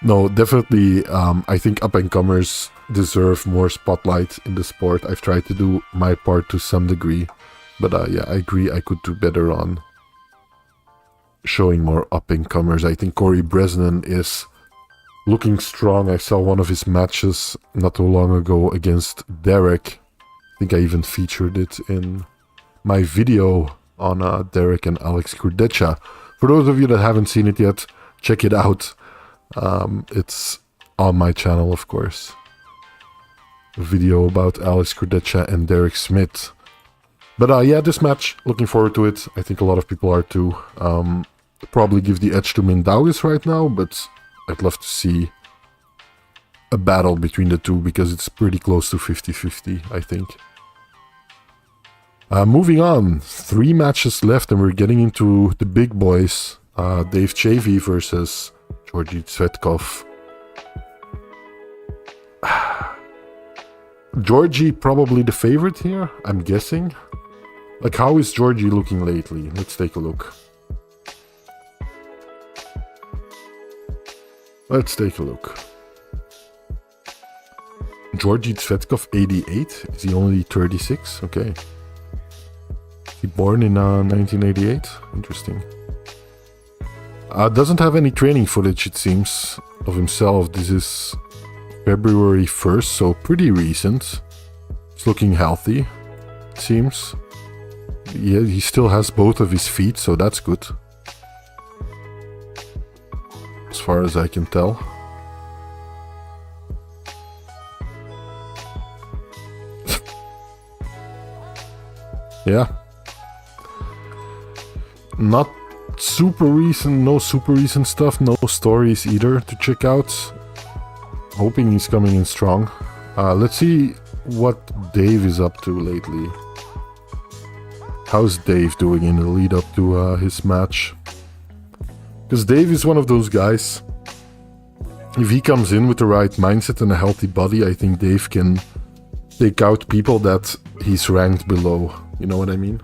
No, definitely. I think up-and-comers deserve more spotlight in the sport. I've tried to do my part to some degree. But yeah, I agree I could do better on showing more up-and-comers. I think Corey Brezhnev is looking strong. I saw one of his matches not too long ago against Derek. I think I even featured it in my video on Derek and Alex Kurdecha. For those of you that haven't seen it yet, check it out. It's on my channel, of course. A video about Alex Kurdecha and Derek Smith. But yeah, this match, looking forward to it. I think a lot of people are too. Probably give the edge to Mindaugas right now, but I'd love to see a battle between the two because it's pretty close to 50-50, I think. Moving on, 3 matches left and we're getting into the big boys. Dave Chaffee versus Georgi Tsvetkov. Georgi probably the favorite here, I'm guessing. Like, how is Georgi looking lately? Let's take a look. Let's take a look. Georgi Tsvetkov, 88. Is he only 36? Okay. He born in 1988? Interesting. Doesn't have any training footage, it seems, of himself. This is February 1st, so pretty recent. He's looking healthy, it seems. Yeah, he still has both of his feet, so that's good. As far as I can tell. Yeah. Not super recent, no super recent stuff, no stories either to check out. Hoping he's coming in strong. Let's see what Dave is up to lately. How's Dave doing in the lead up to his match? Because Dave is one of those guys. If he comes in with the right mindset and a healthy body, I think Dave can take out people that he's ranked below. You know what I mean?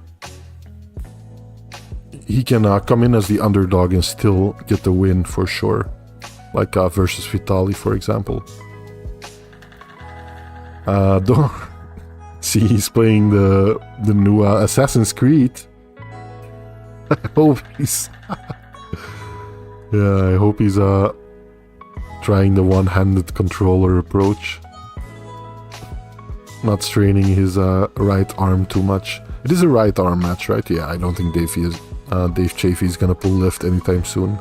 He can come in as the underdog and still get the win for sure. Like versus Vitali, for example. See, he's playing the new Assassin's Creed. I hope he's... yeah, I hope he's trying the one-handed controller approach. Not straining his right arm too much. It is a right arm match, right? Yeah, I don't think Dave Chaffee is gonna pull left anytime soon.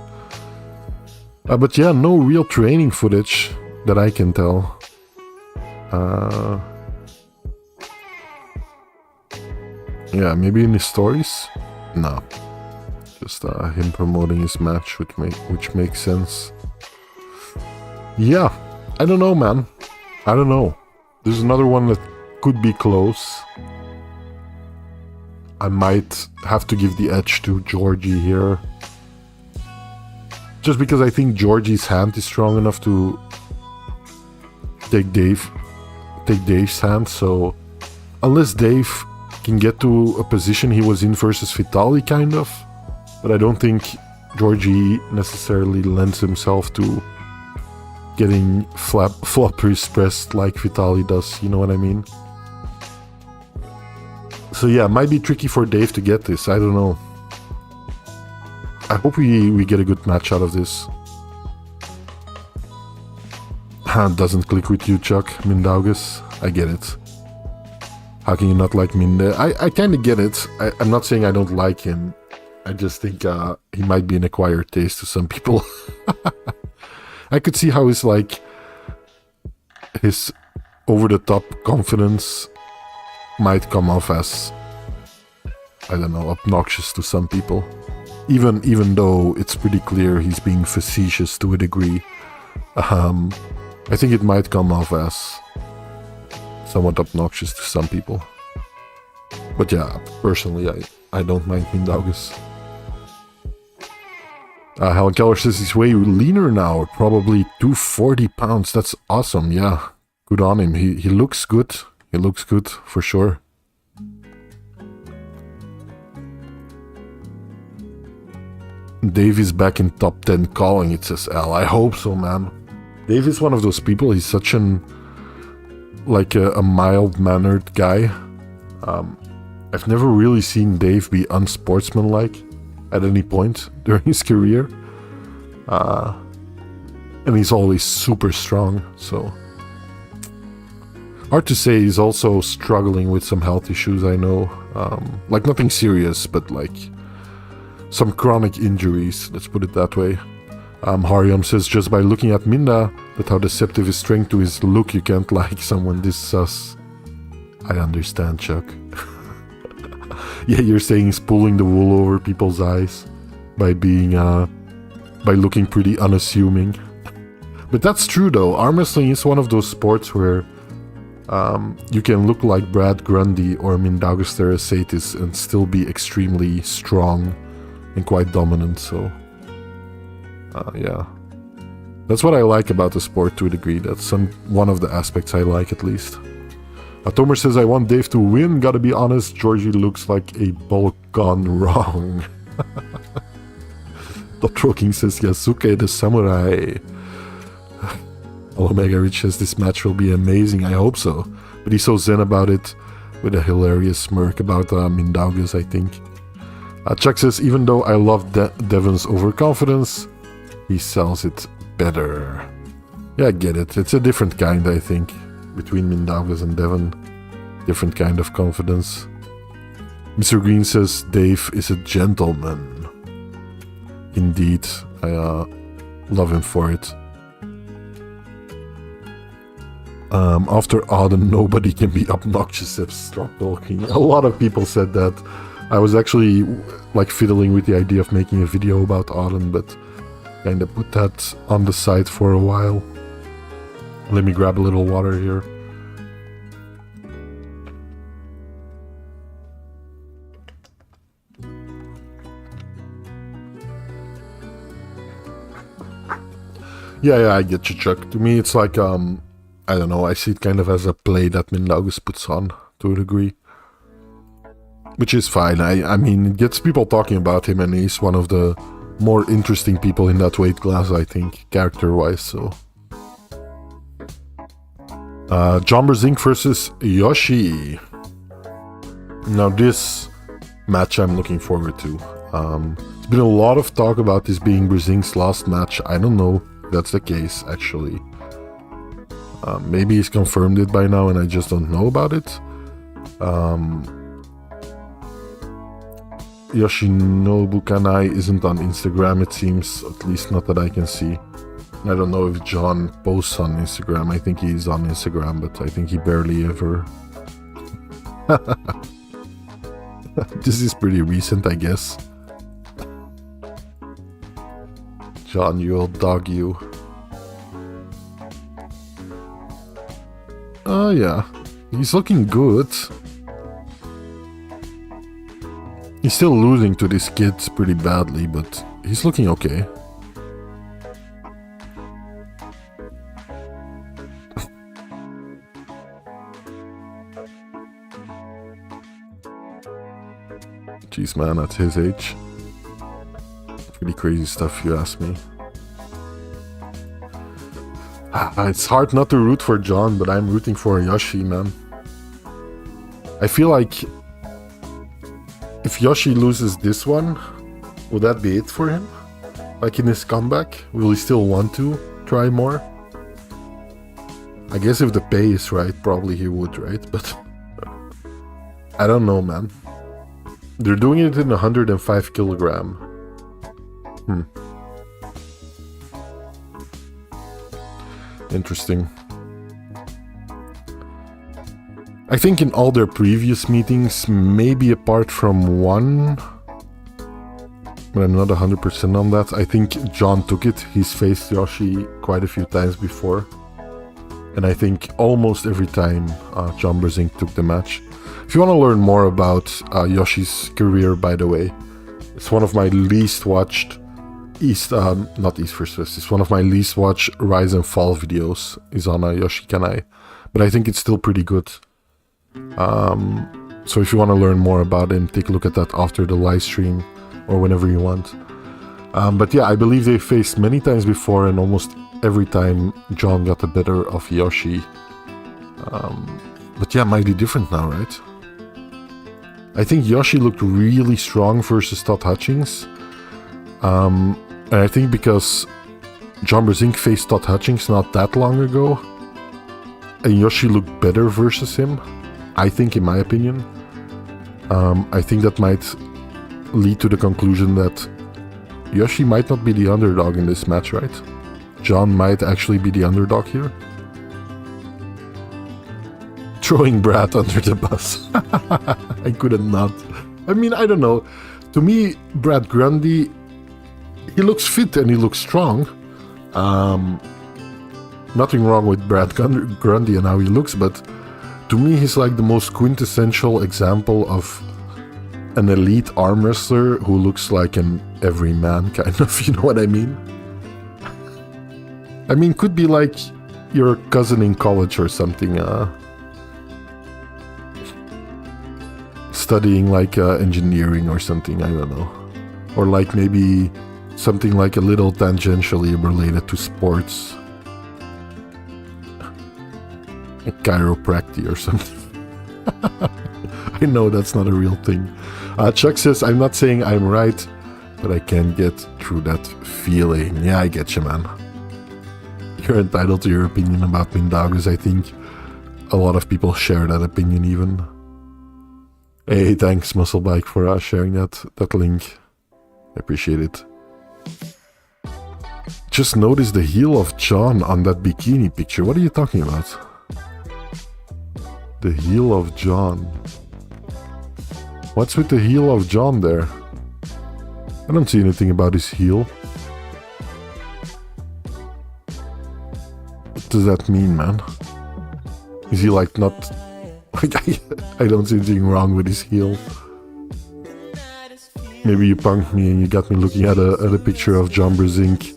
But yeah, no real training footage that I can tell. Yeah, maybe in his stories? No. Just him promoting his match, which makes sense. Yeah, I don't know, man. I don't know. There's another one that could be close. I might have to give the edge to Georgie here. Just because I think Georgie's hand is strong enough to take Dave's hand, so unless Dave can get to a position he was in versus Vitaly, kind of, but I don't think Georgie necessarily lends himself to getting floppers pressed like Vitaly does, you know what I mean? So yeah, it might be tricky for Dave to get this, I don't know. I hope we get a good match out of this. Doesn't click with you, Chuck, Mindaugas. I get it. How can you not like Minde? I kind of get it. I'm not saying I don't like him. I just think he might be an acquired taste to some people. I could see how his over-the-top confidence might come off as, I don't know, obnoxious to some people. Even though it's pretty clear he's being facetious to a degree. I think it might come off as somewhat obnoxious to some people. But yeah, personally, I don't mind Mindaugas. Helen Keller says he's way leaner now, probably 240 pounds. That's awesome, yeah. Good on him. He looks good. He looks good, for sure. Dave is back in top 10 calling, it says Al. I hope so, man. Dave is one of those people, he's such a mild-mannered guy. I've never really seen Dave be unsportsmanlike at any point during his career. And he's always super strong, so... Hard to say, he's also struggling with some health issues, I know. Like nothing serious, but like some chronic injuries, let's put it that way. Hariam says, just by looking at Minda, that how deceptive his strength to his look, you can't like someone this sus. I understand, Chuck. Yeah, you're saying he's pulling the wool over people's eyes by being, by looking pretty unassuming. But that's true though, arm wrestling is one of those sports where you can look like Brad Grundy or Mindaugas Therasatis and still be extremely strong and quite dominant, so... yeah. That's what I like about the sport to a degree. That's one of the aspects I like, at least. Tomer says, I want Dave to win. Gotta be honest, Georgie looks like a ball gone wrong. Dr. King says, Yasuke the Samurai. Omega Rich says, this match will be amazing. I hope so. But he's so zen about it, with a hilarious smirk about Mindaugas, I think. Chuck says, even though I love Devon's overconfidence, he sells it better. Yeah, I get it. It's a different kind, I think, between Mindaugas and Devon. Different kind of confidence. Mr. Green says, Dave is a gentleman. Indeed, I love him for it. After Auden, nobody can be obnoxious, says Strong Talking. A lot of people said that. I was actually like fiddling with the idea of making a video about Auden, but kinda put that on the side for a while. Let me grab a little water here. Yeah, I get you, Chuck. To me, it's like, I don't know, I see it kind of as a play that Mindaugas puts on, to a degree. Which is fine. I mean, it gets people talking about him, and he's one of the more interesting people in that weight class, I think, character-wise, so... John Brzenk versus Yoshi. Now this match I'm looking forward to. There's been a lot of talk about this being Brzenk's last match. I don't know if that's the case, actually. Maybe he's confirmed it by now and I just don't know about it. Yoshinobu Kanai isn't on Instagram, it seems, at least not that I can see. I don't know if John posts on Instagram. I think he's on Instagram, but I think he barely ever... This is pretty recent, I guess. John, you old dog, you. Yeah. He's looking good. He's still losing to these kids pretty badly, but he's looking okay. Jeez, man, at his age. Pretty crazy stuff, if you ask me. It's hard not to root for John, but I'm rooting for Yoshi, man. I feel like if Yoshi loses this one, would that be it for him? Like in his comeback? Will he still want to try more? I guess if the pay is right, probably he would, right? But I don't know, man. They're doing it in 105 kilogram. Interesting. I think in all their previous meetings, maybe apart from one, but I'm not 100% on that, I think John took it. He's faced Yoshi quite a few times before. And I think almost every time John Brzenk took the match. If you want to learn more about Yoshi's career, by the way, it's one of my least watched not East vs West. It's one of my least watched Rise and Fall videos. Is on Yoshi Kanai, but I think it's still pretty good. So if you want to learn more about him, take a look at that after the live stream or whenever you want. But yeah, I believe they faced many times before, and almost every time John got the better of Yoshi. But yeah, might be different now, right? I think Yoshi looked really strong versus Todd Hutchings. And I think because John Brzenk faced Todd Hutchings not that long ago, and Yoshi looked better versus him, I think, in my opinion. I think that might lead to the conclusion that Yoshi might not be the underdog in this match, right? John might actually be the underdog here. Throwing Brad under the bus. I couldn't not. I mean, I don't know. To me, Brad Grundy, he looks fit and he looks strong. Nothing wrong with Brad Grundy and how he looks, but to me, he's like the most quintessential example of an elite arm wrestler who looks like an everyman, kind of, you know what I mean? I mean, could be like your cousin in college or something, studying like engineering or something, I don't know. Or like maybe something like a little tangentially related to sports. Chiropractic or something. I know that's not a real thing. Chuck says, I'm not saying I'm right, but I can't get through that feeling. Yeah, I get you, man. You're entitled to your opinion about Mindaugas. I think a lot of people share that opinion even. Hey, thanks Musclebike for sharing that link. I appreciate it. Just notice the heel of John on that bikini picture. What are you talking about? The heel of John. What's with the heel of John there? I don't see anything about his heel. What does that mean, man? Is he like not... I don't see anything wrong with his heel. Maybe you punked me and you got me looking at a picture of John Brzenk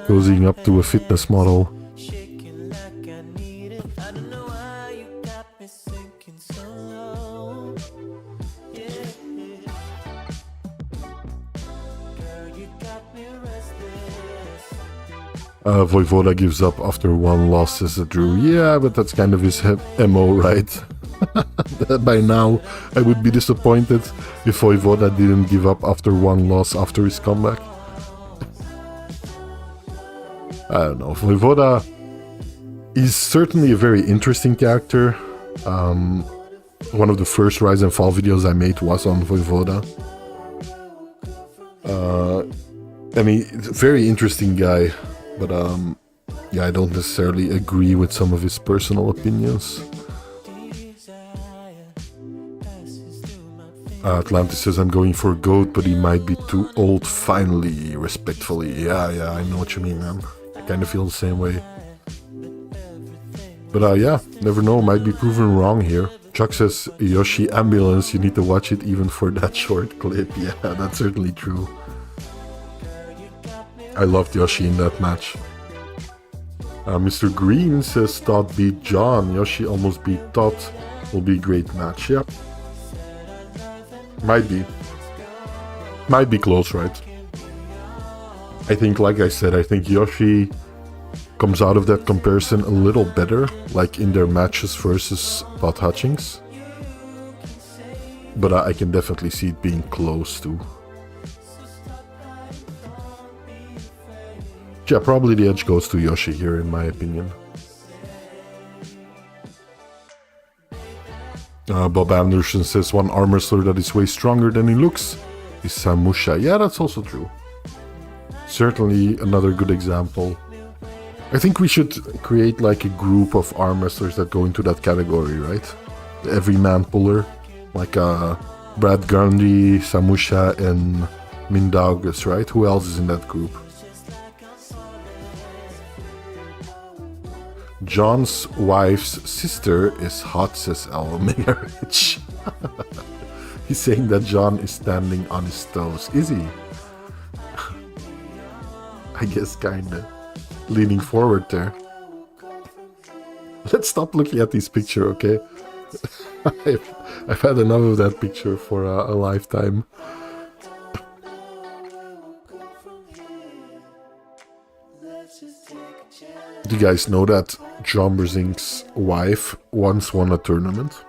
cozying up to a fitness model. Voivoda gives up after one loss, says Drew. Yeah, but that's kind of his MO, right? By now, I would be disappointed if Voivoda didn't give up after one loss after his comeback. I don't know. Voivoda is certainly a very interesting character. One of the first Rise and Fall videos I made was on Voivoda. I mean, very interesting guy, but yeah, I don't necessarily agree with some of his personal opinions. Atlantis says, I'm going for GOAT, but he might be too old finally, respectfully. Yeah, I know what you mean, man. I kind of feel the same way. But yeah, never know, might be proven wrong here. Chuck says, Yoshi ambulance, you need to watch it even for that short clip. Yeah, that's certainly true. I loved Yoshi in that match. Mr. Green says Todd beat John. Yoshi almost beat Todd. Will be a great match. Yeah. Might be. Might be close, right? I think, like I said, I think Yoshi comes out of that comparison a little better, like in their matches versus Todd Hutchings. But I can definitely see it being close too. Yeah, probably the edge goes to Yoshi here, in my opinion. Bob Anderson says one arm wrestler that is way stronger than he looks is Samusha. Yeah, that's also true. Certainly another good example. I think we should create like a group of arm wrestlers that go into that category, right? The everyman puller, like Brad Grundy, Samusha, and Mindaugas, right? Who else is in that group? John's wife's sister is hot, says Al Marriage. He's saying that John is standing on his toes. Is he? I guess kinda. Leaning forward there. Let's stop looking at this picture, okay? I've had enough of that picture for a lifetime. Do you guys know that John Brzenk's wife once won a tournament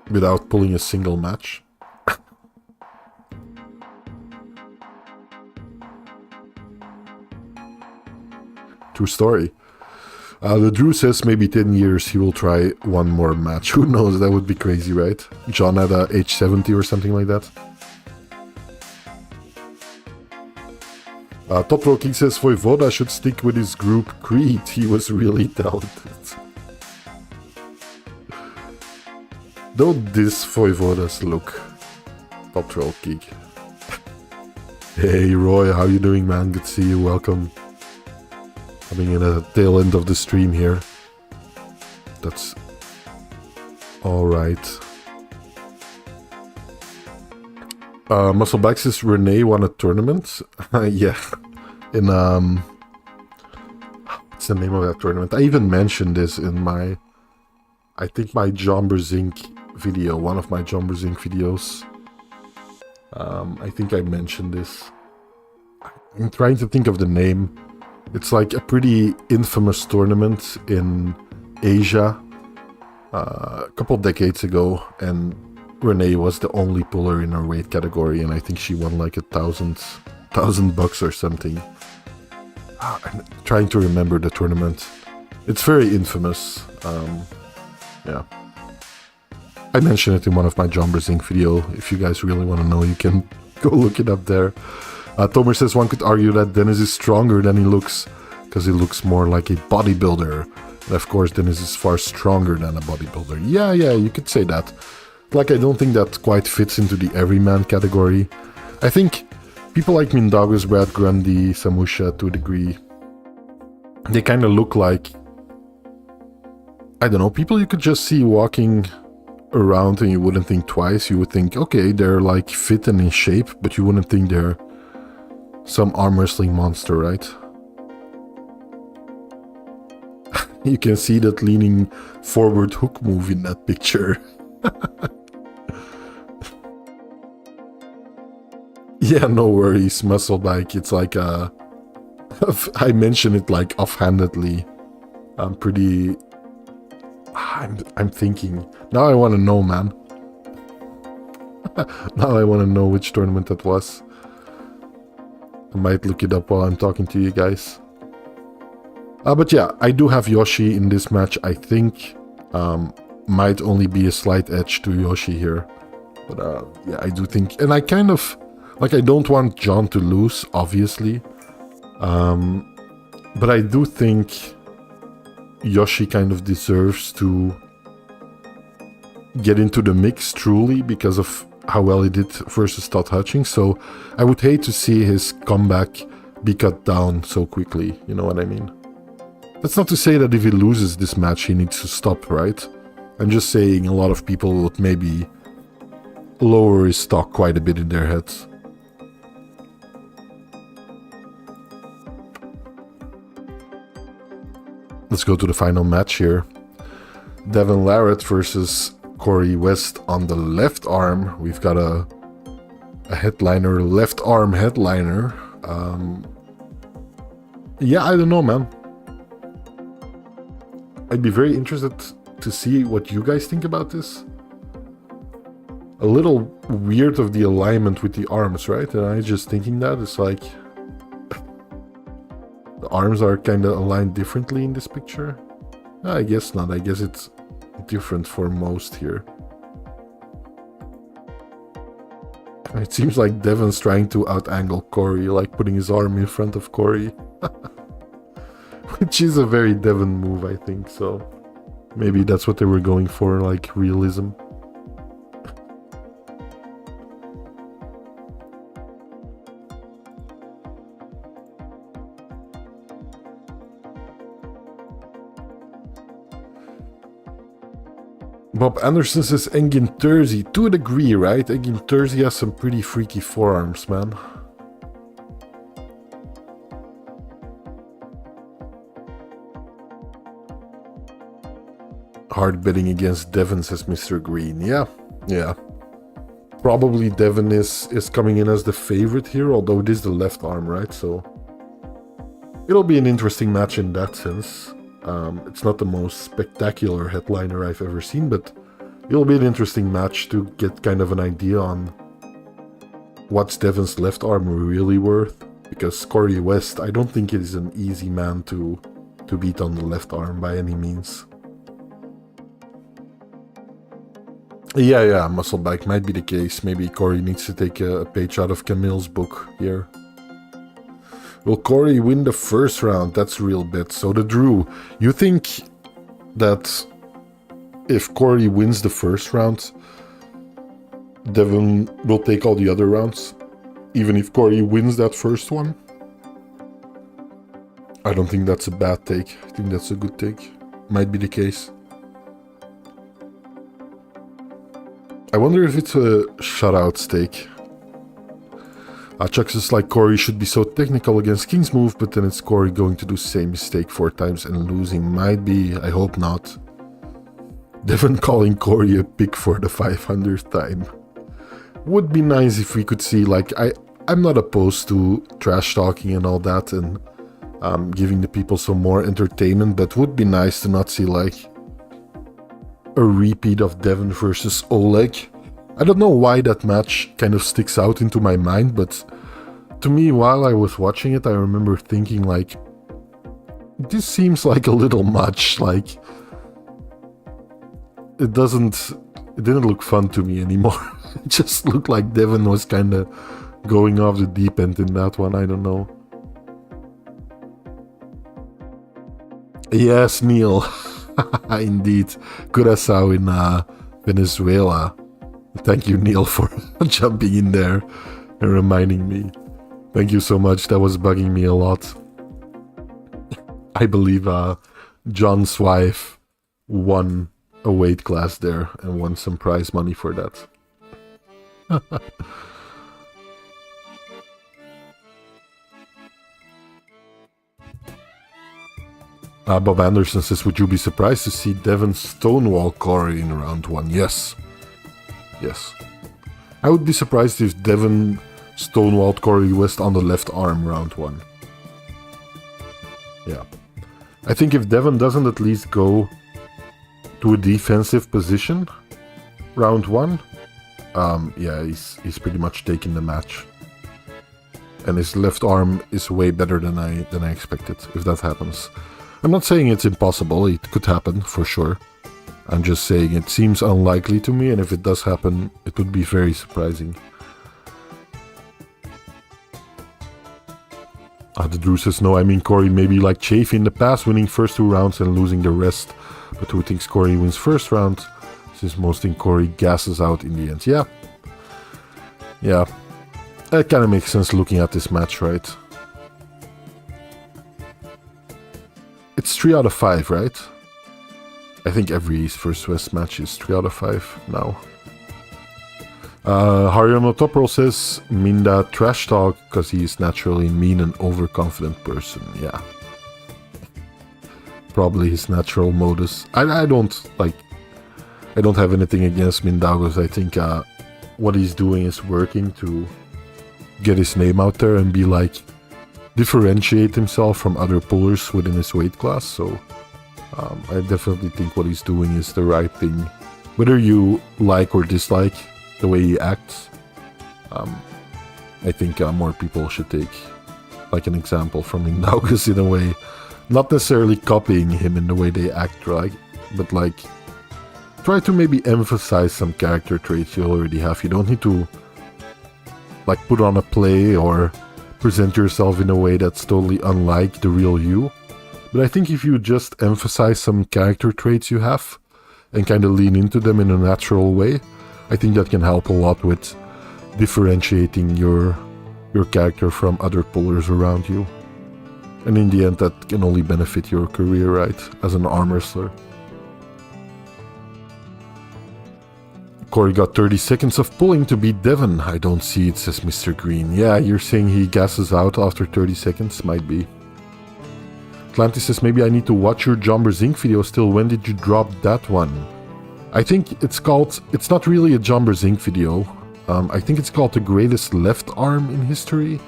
without pulling a single match? True story. The Drew says maybe 10 years he will try one more match. Who knows? That would be crazy, right? John at age 70 or something like that. Top Row King says Voivoda should stick with his group Creed. He was really talented. Don't diss Voivoda's look. Top Row King. Hey Roy, how you doing, man? Good to see you. Welcome. Coming in at the tail end of the stream here. That's alright. Muscleback says Renee won a tournament. Yeah. In what's the name of that tournament? I even mentioned this in my, I think my John Brzenk video, one of my John Brzenk videos. I think I mentioned this. I'm trying to think of the name. It's like a pretty infamous tournament in Asia a couple decades ago, and Renee was the only puller in her weight category, and I think she won like $1,000 or something. I'm trying to remember the tournament. It's very infamous. Yeah. I mentioned it in one of my John Brzenk video. If you guys really want to know, you can go look it up there. Tomer says one could argue that Dennis is stronger than he looks, because he looks more like a bodybuilder. And of course, Dennis is far stronger than a bodybuilder. Yeah, you could say that. Like, I don't think that quite fits into the everyman category. I think people like Mindaugas, Brad Grundy, Samusha, to a degree, they kind of look like, I don't know, people you could just see walking around and you wouldn't think twice. You would think, okay, they're like fit and in shape, but you wouldn't think they're some arm wrestling monster, right? You can see that leaning forward hook move in that picture. Yeah, no worries, Musclebike. It's like I mention it like offhandedly. I'm thinking. Now I want to know, man. Now I want to know which tournament that was. I might look it up while I'm talking to you guys. But yeah, I do have Yoshi in this match. I think might only be a slight edge to Yoshi here. But yeah, I do think... And I kind of... Like, I don't want John to lose, obviously. But I do think Yoshi kind of deserves to get into the mix, truly, because of how well he did versus Todd Hutchings. So I would hate to see his comeback be cut down so quickly. You know what I mean? That's not to say that if he loses this match, he needs to stop, right? I'm just saying a lot of people would maybe lower his stock quite a bit in their heads. Let's go to the final match here. Devin Larratt versus Corey West on the left arm. We've got a headliner, left arm headliner. Yeah, I don't know, man. I'd be very interested to see what you guys think about this. A little weird of the alignment with the arms, right? And I just thinking that it's like the arms are kind of aligned differently in this picture. I guess not. I guess it's different for most here. It seems like Devin's trying to out-angle Corey, like putting his arm in front of Corey. Which is a very Devin move, I think, so maybe that's what they were going for, like realism. Bob Anderson says Engin Terzi, to a degree, right? Engin Terzi has some pretty freaky forearms, man. Hard betting against Devin, says Mr. Green. Yeah. Probably Devin is coming in as the favorite here, although it is the left arm, right? So it'll be an interesting match in that sense. It's not the most spectacular headliner I've ever seen, but it'll be an interesting match to get kind of an idea on what's Devin's left arm really worth. Because Corey West, I don't think it is an easy man to beat on the left arm by any means. Yeah, muscle bike might be the case. Maybe Corey needs to take a page out of Camille's book here. Will Corey win the first round? That's a real bet. So the Drew, you think that if Corey wins the first round, Devin will take all the other rounds? Even if Corey wins that first one? I don't think that's a bad take. I think that's a good take. Might be the case. I wonder if it's a shutout stake. Chuck says like Corey should be so technical against King's move, but then it's Corey going to do same mistake 4 times and losing. Might be, I hope not. Devin calling Corey a pick for the 500th time. Would be nice if we could see, like, I'm not opposed to trash talking and all that and giving the people some more entertainment, but would be nice to not see like a repeat of Devin versus Oleg. I don't know why that match kind of sticks out into my mind, but to me, while I was watching it, I remember thinking like, this seems like a little much, like, it didn't look fun to me anymore. It just looked like Devin was kind of going off the deep end in that one, I don't know. Yes, Neil. Indeed. Curaçao in Venezuela. Thank you, Neil, for jumping in there and reminding me. Thank you so much. That was bugging me a lot. I believe John's wife won a weight class there and won some prize money for that. Bob Anderson says, would you be surprised to see Devin stonewall Corey in round 1? Yes. I would be surprised if Devin stonewalled Corey West on the left arm round 1. Yeah. I think if Devin doesn't at least go to a defensive position round 1, yeah, he's pretty much taking the match. And his left arm is way better than I expected, if that happens. I'm not saying it's impossible, it could happen, for sure. I'm just saying it seems unlikely to me, and if it does happen, it would be very surprising. The Drew says, no, I mean Corey maybe like Chaffee in the past, winning first 2 rounds and losing the rest. But who thinks Corey wins first round, since most think Corey gasses out in the end. Yeah. That kind of makes sense looking at this match, right? it's 3 out of 5, right? I think every East vs West match is 3 out of 5 now. Hariano Topro says Minda trash talk because he is naturally mean and overconfident person. Yeah. Probably his natural modus. I don't have anything against Mindaugas. I think what he's doing is working to get his name out there and be like, differentiate himself from other pullers within his weight class. So I definitely think what he's doing is the right thing. Whether you like or dislike the way he acts, I think more people should take like an example from Mindaugas in a way. Not necessarily copying him in the way they act, right? But like, try to maybe emphasize some character traits you already have. You don't need to like put on a play or present yourself in a way that's totally unlike the real you. But I think if you just emphasize some character traits you have and kind of lean into them in a natural way, I think that can help a lot with differentiating your character from other pullers around you. And in the end, that can only benefit your career, right, as an arm wrestler. Corey got 30 seconds of pulling to beat Devon. I don't see it, says Mr. Green. Yeah, you're saying he gasses out after 30 seconds? Might be. Atlantis says, maybe I need to watch your John Brzenk video still. When did you drop that one? I think it's not really a John Brzenk video. I think it's called The Greatest Left Arm in History.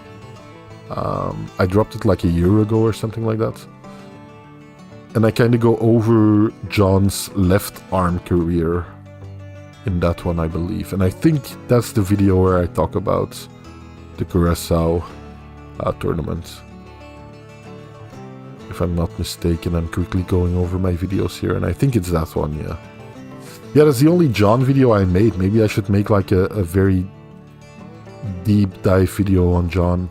I dropped it like a year ago or something like that. And I kind of go over John's left arm career in that one, I believe. And I think that's the video where I talk about the Curaçao tournament. If I'm not mistaken, I'm quickly going over my videos here, and I think it's that one, yeah. Yeah, that's the only John video I made. Maybe I should make like a very deep dive video on John.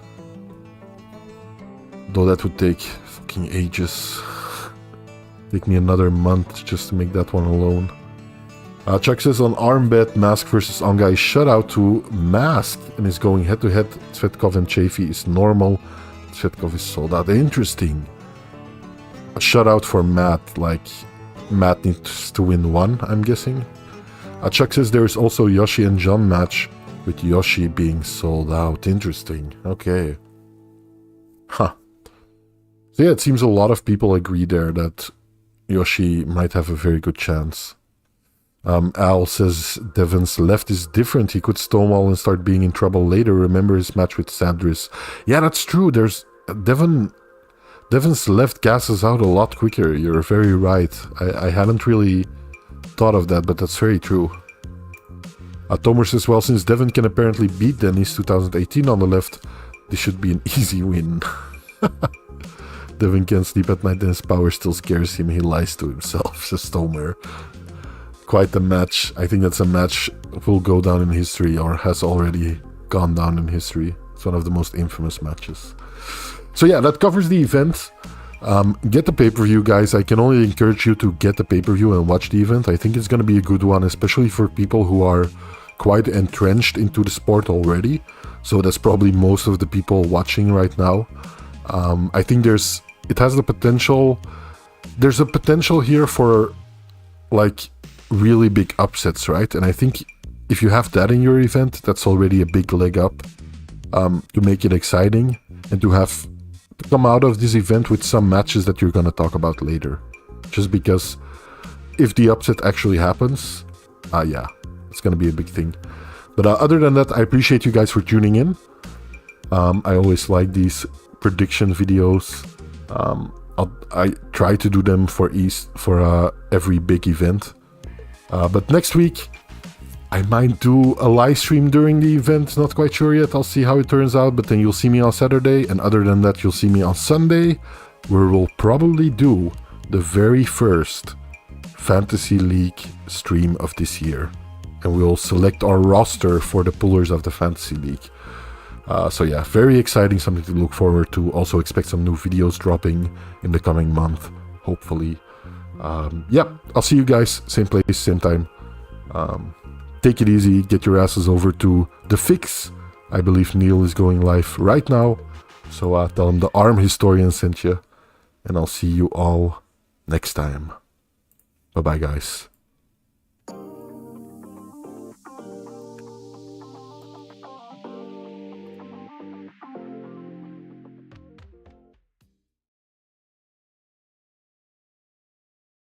Though that would take fucking ages. Take me another month just to make that one alone. Chuck says on arm bet, Mask versus Ongai shutout to Mask and is going head to head. Tsvetkov and Chaffee is normal. Tsvetkov is sold out. Interesting. A shutout for Matt, like Matt needs to win one, I'm guessing. Chuck says there is also Yoshi and John match with Yoshi being sold out. Interesting. Okay. Huh. So yeah, it seems a lot of people agree there that Yoshi might have a very good chance. Al says Devon's left is different. He could stonewall and start being in trouble later. Remember his match with Sandris. Yeah, that's true. There's Devon's left gasses out a lot quicker. You're very right. I hadn't really thought of that, but that's very true. Tomer says, well, since Devon can apparently beat Dennis 2018 on the left, this should be an easy win. Devon can't sleep at night and his power still scares him. He lies to himself, says Tomer. Quite the match. I think that's a match will go down in history, or has already gone down in history. It's one of the most infamous matches. So yeah, that covers the event. Get the pay-per-view, guys. I can only encourage you to get the pay-per-view and watch the event. I think it's going to be a good one, especially for people who are quite entrenched into the sport already. So that's probably most of the people watching right now. I think there's a potential here for like really big upsets, right? And I think if you have that in your event, that's already a big leg up to make it exciting and to come out of this event with some matches that you're going to talk about later. Just because if the upset actually happens, yeah, it's going to be a big thing. But other than that, I appreciate you guys for tuning in. I always like these prediction videos. I try to do them for every big event. But next week, I might do a live stream during the event. Not quite sure yet. I'll see how it turns out. But then you'll see me on Saturday. And other than that, you'll see me on Sunday, where we'll probably do the very first Fantasy League stream of this year. And we'll select our roster for the pullers of the Fantasy League. So yeah, very exciting, something to look forward to. Also expect some new videos dropping in the coming month, hopefully. Yeah, I'll see you guys, same place, same time. Take it easy, get your asses over to The Fix. I believe Neil is going live right now. So tell him the Arm Historian sent you. and I'll see you all next time. Bye-bye, guys.